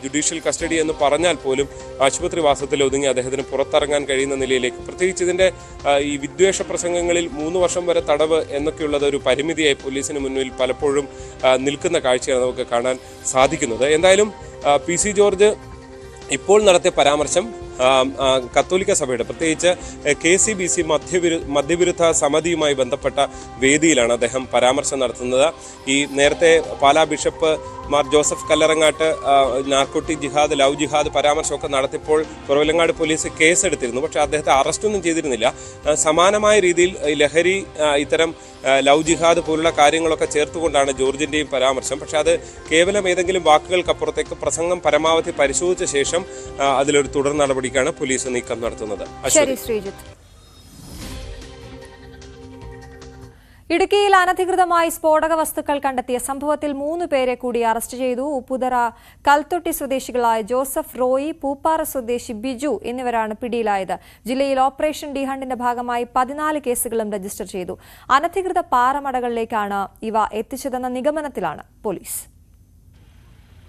ജുഡീഷ്യൽ കസ്റ്റഡി എന്ന് പറഞ്ഞാൽ പോലും ആശുപത്രിവാസത്തിൽ ഒതുങ്ങി അദ്ദേഹത്തിന് പുറത്തിറങ്ങാൻ കഴിയുന്ന നിലയിലേക്ക്, പ്രത്യേകിച്ച് ഇതിൻ്റെ ഈ വിദ്വേഷ പ്രസംഗങ്ങളിൽ 3 വർഷം വരെ തടവ് എന്നൊക്കെയുള്ളത് ഒരു പരിമിതിയായി പോലീസിന് മുന്നിൽ പലപ്പോഴും നിൽക്കുന്ന കാഴ്ചയാണ് നമുക്ക് കാണാൻ സാധിക്കുന്നത്. എന്തായാലും PC ജോർജ് ഇപ്പോൾ നടത്തിയ പരാമർശം കത്തോലിക്ക സഭയുടെ പ്രത്യേകിച്ച് KCBC മദ്യവിരുദ്ധ സമിതിയുമായി ബന്ധപ്പെട്ട വേദിയിലാണ് അദ്ദേഹം പരാമർശം നടത്തുന്നത്. ഈ നേരത്തെ പാലാ ബിഷപ്പ് മാർ ജോസഫ് കല്ലറങ്ങാട്ട് നാർക്കോട്ടിക് ജിഹാദ്, ലവ് ജിഹാദ് പരാമർശമൊക്കെ നടത്തിയപ്പോൾ കുറവിലങ്ങാട് പോലീസ് കേസെടുത്തിരുന്നു. പക്ഷേ അദ്ദേഹത്തെ അറസ്റ്റൊന്നും ചെയ്തിരുന്നില്ല. സമാനമായ രീതിയിൽ ലഹരി, ഇത്തരം ലവ് ജിഹാദ് പോലുള്ള കാര്യങ്ങളൊക്കെ ചേർത്തുകൊണ്ടാണ് ജോർജിൻ്റെയും പരാമർശം. പക്ഷെ അത് കേവലം ഏതെങ്കിലും വാക്കുകൾക്കപ്പുറത്തേക്ക് പ്രസംഗം പരമാവധി പരിശോധിച്ച ശേഷം അതിലൊരു തുടർ നടപടിക്കാണ് പോലീസ് നീക്കം നടത്തുന്നത്. ഇടുക്കിയിൽ അനധികൃതമായി സ്ഫോടക വസ്തുക്കൾ കണ്ടെത്തിയ സംഭവത്തിൽ 3 പേരെ കൂടി അറസ്റ്റ് ചെയ്തു. ഉപ്പുതറ കൽത്തൊട്ടി സ്വദേശികളായ ജോസഫ്, റോയി, പൂപ്പാറ സ്വദേശി ബിജു എന്നിവരാണ് പിടിയിലായത്. ജില്ലയിൽ ഓപ്പറേഷൻ ഡി ഹണ്ടിന്റെ ഭാഗമായി 14 കേസുകളും രജിസ്റ്റർ ചെയ്തു. അനധികൃത പാറമടകളിലേക്കാണ് ഇവ എത്തിച്ചതെന്ന നിഗമനത്തിലാണ് പോലീസ്.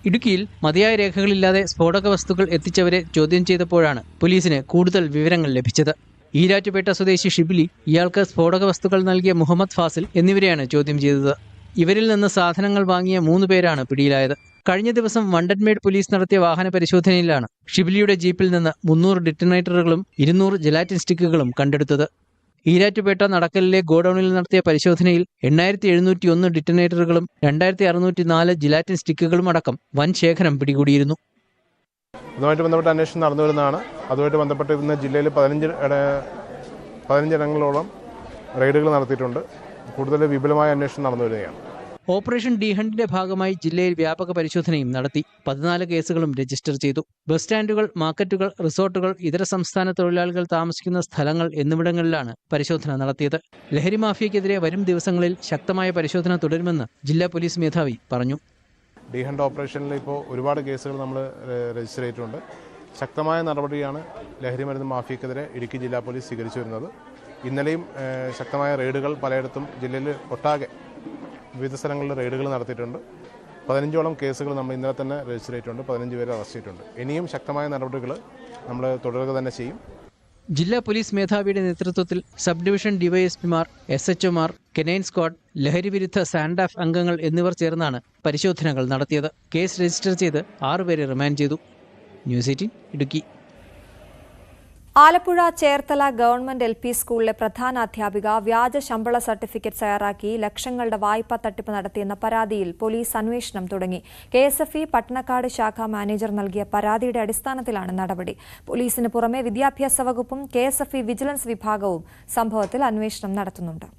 ഇടുക്കിയിൽ മതിയായ രേഖകളില്ലാതെ സ്ഫോടക വസ്തുക്കൾ എത്തിച്ചവരെ ചോദ്യം ചെയ്തപ്പോഴാണ് പോലീസിന് കൂടുതൽ വിവരങ്ങൾ ലഭിച്ചത്. ഈരാറ്റുപേട്ട സ്വദേശി ഷിബിലി, ഇയാൾക്ക് സ്ഫോടക വസ്തുക്കൾ നൽകിയ മുഹമ്മദ് ഫാസിൽ എന്നിവരെയാണ് ചോദ്യം ചെയ്തത്. ഇവരിൽ നിന്ന് സാധനങ്ങൾ വാങ്ങിയ 3 പേരാണ് പിടിയിലായത്. കഴിഞ്ഞ ദിവസം വണ്ടൻമേട് പോലീസ് നടത്തിയ വാഹന പരിശോധനയിലാണ് ഷിബിലിയുടെ ജീപ്പിൽ നിന്ന് 300 ഡിറ്റനേറ്ററുകളും 200 ജെലാറ്റിൻ സ്റ്റിക്കുകളും കണ്ടെടുത്തത്. ഈരാറ്റുപേട്ട നടക്കലിലെ ഗോഡൌണിൽ നടത്തിയ പരിശോധനയിൽ 8701 ഡിറ്റനേറ്ററുകളും 2604 ജെലാറ്റിൻ സ്റ്റിക്കുകളും അടക്കം വൻ ശേഖരം പിടികൂടിയിരുന്നു. അതുമായിട്ട് ബന്ധപ്പെട്ട അന്വേഷണം നടന്നു വരുന്നതാണ്. അതുമായിട്ട് ബന്ധപ്പെട്ട് ഇന്ന് ജില്ലയിൽ 15 ഇടങ്ങളോളം റെയ്ഡുകൾ നടത്തിയിട്ടുണ്ട്. കൂടുതൽ വിപുലമായ അന്വേഷണം നടന്നു വരികയാണ്. ഓപ്പറേഷൻ ഡി ഹണ്ടിന്റെ ഭാഗമായി ജില്ലയിൽ വ്യാപക പരിശോധനയും നടത്തി. 14 കേസുകളും രജിസ്റ്റർ ചെയ്തു. ബസ് സ്റ്റാൻഡുകൾ, മാർക്കറ്റുകൾ, റിസോർട്ടുകൾ, ഇതര സംസ്ഥാന തൊഴിലാളികൾ താമസിക്കുന്ന സ്ഥലങ്ങൾ എന്നിവിടങ്ങളിലാണ് പരിശോധന നടത്തിയത്. ലഹരി മാഫിയയ്ക്കെതിരെ വരും ദിവസങ്ങളിൽ ശക്തമായ പരിശോധന തുടരുമെന്ന് ജില്ലാ പോലീസ് മേധാവി പറഞ്ഞു. ഡി ഹണ്ട് ഓപ്പറേഷനിൽ ഇപ്പോൾ ഒരുപാട് കേസുകൾ നമ്മൾ രജിസ്റ്റർ ചെയ്തിട്ടുണ്ട്. ശക്തമായ നടപടിയാണ് ലഹരി മരുന്ന് മാഫിയക്കെതിരെ ഇടുക്കി ജില്ലാ പോലീസ് സ്വീകരിച്ചു വരുന്നത്. ഇന്നലെയും ശക്തമായ റെയ്ഡുകൾ പലയിടത്തും ജില്ലയിൽ ഒട്ടാകെ വിവിധ സ്ഥലങ്ങളിൽ റെയ്ഡുകൾ നടത്തിയിട്ടുണ്ട്. 15ഓളം കേസുകൾ നമ്മൾ ഇന്നലെ തന്നെ രജിസ്റ്റർ ചെയ്തിട്ടുണ്ട്. 15 പേരെ അറസ്റ്റ് ചെയ്തിട്ടുണ്ട്. ഇനിയും ശക്തമായ നടപടികൾ നമ്മൾ തുടരുക തന്നെ ചെയ്യും. ജില്ലാ പോലീസ് മേധാവിയുടെ നേതൃത്വത്തിൽ സബ് ഡിവിഷൻ ഡിവൈഎസ്പിമാർ, SHOമാർ, കെനൈൻ സ്ക്വാഡ്, ലഹരി വിരുദ്ധ സാൻഡാഫ് അംഗങ്ങൾ എന്നിവർ ചേർന്നാണ് പരിശോധനകൾ നടത്തിയത്. കേസ് രജിസ്റ്റർ ചെയ്ത് 6 പേരെ റിമാൻഡ് ചെയ്തു. News 18 Idukki. Alappuzha Cherthala government LP സ്കൂളിലെ പ്രധാന അധ്യാപിക വ്യാജ ശമ്പള സർട്ടിഫിക്കറ്റ് തയ്യാറാക്കി ലക്ഷങ്ങളുടെ വായ്പാ തട്ടിപ്പ് നടത്തിയെന്ന പരാതിയിൽ പോലീസ് അന്വേഷണം തുടങ്ങി. KSFE പട്ടണക്കാട് ശാഖാ മാനേജർ നൽകിയ പരാതിയുടെ അടിസ്ഥാനത്തിലാണ് നടപടി. പോലീസിന് പുറമെ വിദ്യാഭ്യാസ വകുപ്പും KSFE വിജിലൻസ് വിഭാഗവും സംഭവത്തിൽ അന്വേഷണം നടത്തുന്നുണ്ട്.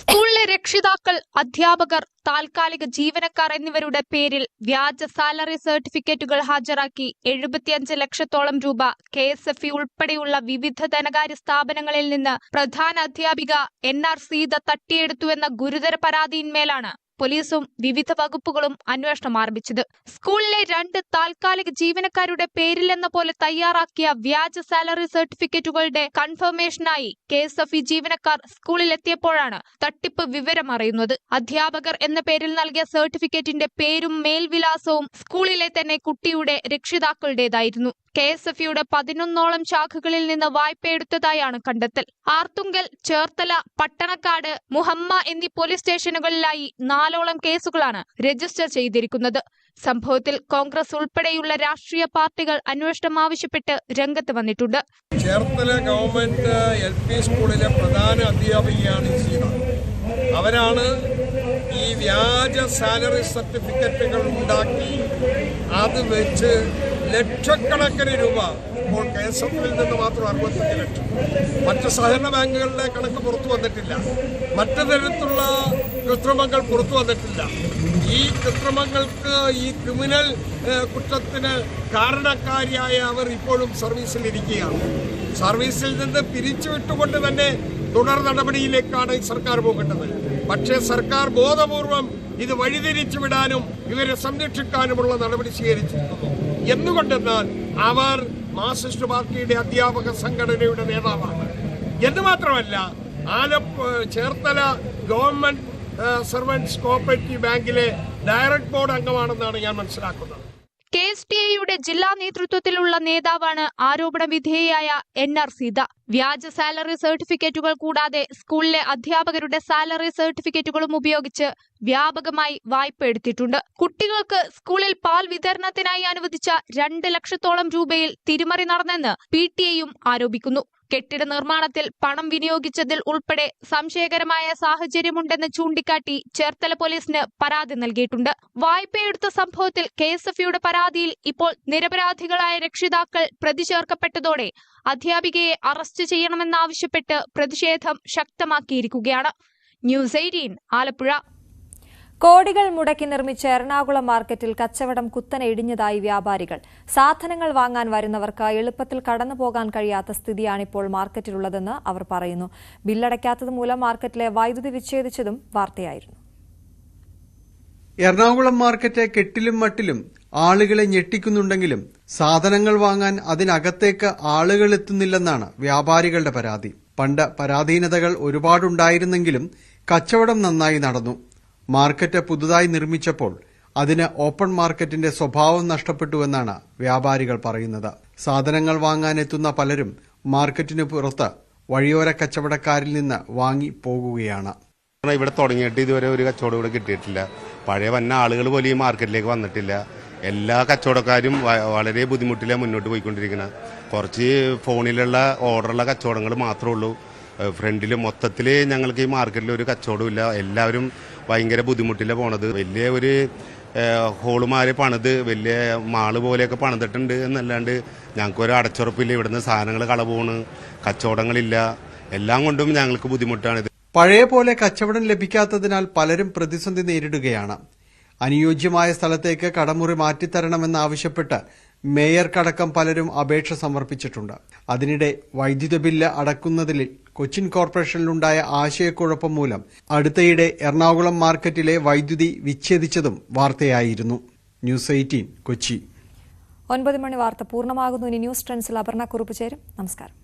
സ്കൂളിലെ രക്ഷിതാക്കൾ, അധ്യാപകർ, താൽക്കാലിക ജീവനക്കാർ എന്നിവരുടെ പേരിൽ വ്യാജ സാലറി സർട്ടിഫിക്കറ്റുകൾ ഹാജരാക്കി 75 ലക്ഷത്തോളം രൂപ KSFE ഉൾപ്പെടെയുള്ള വിവിധ ധനകാര്യ സ്ഥാപനങ്ങളിൽ നിന്ന് പ്രധാന അധ്യാപിക NR സീത തട്ടിയെടുത്തുവെന്ന ഗുരുതര പരാതിയിന്മേലാണ് പോലീസും വിവിധ വകുപ്പുകളും അന്വേഷണം ആരംഭിച്ചത്. സ്കൂളിലെ 2 താൽക്കാലിക ജീവനക്കാരുടെ പേരിലെന്ന പോലെ തയ്യാറാക്കിയ വ്യാജ സാലറി സർട്ടിഫിക്കറ്റുകളുടെ കൺഫർമേഷനായി KSFE ജീവനക്കാർ സ്കൂളിലെത്തിയപ്പോഴാണ് തട്ടിപ്പ് വിവരം അറിയുന്നത്. അധ്യാപകർ എന്ന പേരിൽ നൽകിയ സർട്ടിഫിക്കറ്റിന്റെ പേരും മേൽവിലാസവും സ്കൂളിലെ തന്നെ കുട്ടിയുടെ രക്ഷിതാക്കളുടേതായിരുന്നു. KSFEയുടെ 11ഓളം ശാഖകളിൽ നിന്ന് വായ്പയെടുത്തതായാണ് കണ്ടെത്തൽ. ആർത്തുങ്കൽ, ചേർത്തല, പട്ടണക്കാട്, മുഹമ്മ എന്നീ പോലീസ് സ്റ്റേഷനുകളിലായി 4ഓളം കേസുകളാണ് രജിസ്റ്റർ ചെയ്തിരിക്കുന്നത്. സംഭവത്തിൽ കോൺഗ്രസ് ഉൾപ്പെടെയുള്ള രാഷ്ട്രീയ പാർട്ടികൾ അന്വേഷണം ആവശ്യപ്പെട്ട് രംഗത്ത് വന്നിട്ടുണ്ട്. ചേർത്തല ഗവൺമെന്റ് LP സ്കൂളിലെ പ്രധാന അധ്യാപികയാണ് സീത. അവരാണ് ഈ വ്യാജ സാലറി സർട്ടിഫിക്കറ്റുകൾ ഉണ്ടാക്കി അത് വെച്ച് ലക്ഷക്കണക്കിന് രൂപ, ഇപ്പോൾ KSFEയിൽ നിന്ന് മാത്രം 65 ലക്ഷം, മറ്റ് സഹകരണ ബാങ്കുകളുടെ കണക്ക് പുറത്തു വന്നിട്ടില്ല. മറ്റു തരത്തിലുള്ള കൃത്രിമങ്ങൾ പുറത്തു വന്നിട്ടില്ല. ഈ കൃത്രിമങ്ങൾക്ക്, ഈ ക്രിമിനൽ കുറ്റത്തിന് കാരണക്കാരിയായ അവർ ഇപ്പോഴും സർവീസിലിരിക്കുകയാണ്. സർവീസിൽ നിന്ന് പിരിച്ചുവിട്ടുകൊണ്ട് തന്നെ തുടർ നടപടിയിലേക്കാണ് സർക്കാർ പോകേണ്ടത്. പക്ഷേ സർക്കാർ ബോധപൂർവം ഇത് വഴിതിരിച്ചു വിടാനും ഇവരെ സംരക്ഷിക്കാനുമുള്ള നടപടി സ്വീകരിച്ചിരിക്കുന്നു. എന്തുകൊണ്ടെന്നാൽ അവർ മാർക്സിസ്റ്റ് പാർട്ടിയുടെ അധ്യാപക സംഘടനയുടെ നേതാവാണ്. എന്ന് മാത്രമല്ല, ചേർത്തല ഗവൺമെന്റ് സർവൻസ് കോഓപ്പറേറ്റീവ് ബാങ്കിലെ ഡയറക്ട് ബോർഡ് അംഗമാണെന്നാണ് ഞാൻ മനസ്സിലാക്കുന്നത്. KSTA ജില്ലാ നേതൃത്വത്തിലുള്ള നേതാവാണ് ആരോപണ വിധേയയായ NR സീത. വ്യാജ സാലറി സർട്ടിഫിക്കറ്റുകൾ കൂടാതെ സ്കൂളിലെ അധ്യാപകരുടെ സാലറി സർട്ടിഫിക്കറ്റുകളും ഉപയോഗിച്ച് വ്യാപകമായി വായ്പ എടുത്തിട്ടുണ്ട്. കുട്ടികൾക്ക് സ്കൂളിൽ പാൽ വിതരണത്തിനായി അനുവദിച്ച 2 ലക്ഷത്തോളം രൂപയിൽ തിരിമറി നടന്നെന്ന് PTA ആരോപിക്കുന്നു. കെട്ടിട നിർമ്മാണത്തിൽ പണം വിനിയോഗിച്ചതിൽ ഉൾപ്പെടെ സംശയകരമായ സാഹചര്യമുണ്ടെന്ന് ചൂണ്ടിക്കാട്ടി ചേർത്തല പോലീസിന് പരാതി നൽകിയിട്ടുണ്ട്. വായ്പയെടുത്ത സംഭവത്തിൽ KSFയുടെ പരാതിയിൽ ഇപ്പോൾ നിരപരാധികളായ രക്ഷിതാക്കൾ പ്രതി ചേർക്കപ്പെട്ടതോടെ അധ്യാപികയെ അറസ്റ്റ് ചെയ്യണമെന്നാവശ്യപ്പെട്ട് പ്രതിഷേധം ശക്തമാക്കിയിരിക്കുകയാണ്. ന്യൂസ് 18 ആലപ്പുഴ. കോടികൾ മുടക്കി നിർമ്മിച്ച എറണാകുളം മാർക്കറ്റിൽ കച്ചവടം കുത്തനെ ഇടിഞ്ഞതായി വ്യാപാരികൾ. സാധനങ്ങൾ വാങ്ങാൻ വരുന്നവർക്ക് എളുപ്പത്തിൽ കടന്നുപോകാൻ കഴിയാത്ത സ്ഥിതിയാണിപ്പോൾ മാർക്കറ്റിലുള്ളതെന്ന് അവർ പറയുന്നു. ബില്ലടയ്ക്കാത്തത് മൂലം മാർക്കറ്റിലെ വൈദ്യുതി വിച്ഛേദിച്ചതും വാർത്തയായിരുന്നു. എറണാകുളം മാർക്കറ്റ് കെട്ടിലും മട്ടിലും ആളുകളെ ഞെട്ടിക്കുന്നുണ്ടെങ്കിലും സാധനങ്ങൾ വാങ്ങാൻ അതിനകത്തേക്ക് ആളുകൾ എത്തുന്നില്ലെന്നാണ് വ്യാപാരികളുടെ പരാതി. പണ്ട് പരാധീനതകൾ ഒരുപാടുണ്ടായിരുന്നെങ്കിലും കച്ചവടം നന്നായി നടന്നു. മാർക്കറ്റ് പുതുതായി നിർമ്മിച്ചപ്പോൾ അതിന് ഓപ്പൺ മാർക്കറ്റിന്റെ സ്വഭാവം നഷ്ടപ്പെട്ടുവെന്നാണ് വ്യാപാരികൾ പറയുന്നത്. സാധനങ്ങൾ വാങ്ങാനെത്തുന്ന പലരും മാർക്കറ്റിന് പുറത്ത് വഴിയോര കച്ചവടക്കാരിൽ നിന്ന് വാങ്ങി പോകുകയാണ്. ഇവിടെ തുടങ്ങിയിട്ട് ഇതുവരെ ഒരു കച്ചവടം ഇവിടെ കിട്ടിയിട്ടില്ല. പഴയ വന്ന ആളുകൾ പോലും ഈ മാർക്കറ്റിലേക്ക് വന്നിട്ടില്ല. എല്ലാ കച്ചവടക്കാരും വളരെ ബുദ്ധിമുട്ടിലെ മുന്നോട്ട് പോയിക്കൊണ്ടിരിക്കുന്നത്. കുറച്ച് ഫോണിലുള്ള ഓർഡറുള്ള കച്ചവടങ്ങൾ മാത്രമേ ഉള്ളൂ. ഫ്രണ്ടിൽ മൊത്തത്തിൽ ഞങ്ങൾക്ക് ഈ മാർക്കറ്റിൽ ഒരു കച്ചവടമില്ല. എല്ലാവരും ഭയങ്കര ബുദ്ധിമുട്ടിലാണ് പോണത്. വലിയ ഒരു ഹോളുമാര് പണിത് വലിയ മാള് പോലെയൊക്കെ പണിതിട്ടുണ്ട് എന്നല്ലാണ്ട് ഞങ്ങൾക്കൊരു അടച്ചുറപ്പില്ല. ഇവിടുന്ന് സാധനങ്ങൾ കളപോണ്, കച്ചവടങ്ങളില്ല, എല്ലാം കൊണ്ടും ഞങ്ങൾക്ക് ബുദ്ധിമുട്ടാണ്. പഴയ പോലെ കച്ചവടം ലഭിക്കാത്തതിനാൽ പലരും പ്രതിസന്ധി നേരിടുകയാണ്. അനുയോജ്യമായ സ്ഥലത്തേക്ക് കടമുറി മാറ്റിത്തരണമെന്നാവശ്യപ്പെട്ട് മേയർക്കടക്കം പലരും അപേക്ഷ സമർപ്പിച്ചിട്ടുണ്ട്. അതിനിടെ വൈദ്യുത ബില്ല് അടക്കുന്നതിൽ കൊച്ചിൻ കോർപ്പറേഷനിലുണ്ടായ ആശയക്കുഴപ്പം മൂലം അടുത്തയിടെ എറണാകുളം മാർക്കറ്റിലെ വൈദ്യുതി വിച്ഛേദിച്ചതും വാർത്തയായിരുന്നു. ന്യൂസ് 18 കൊച്ചി. 9 മണി വാർത്ത പൂർണ്ണമാകുന്നു. ഇനി ന്യൂസ് ട്രെൻഡ്സിൽ അപർണ കുറുപ്പ് ചേരും. നമസ്കാരം.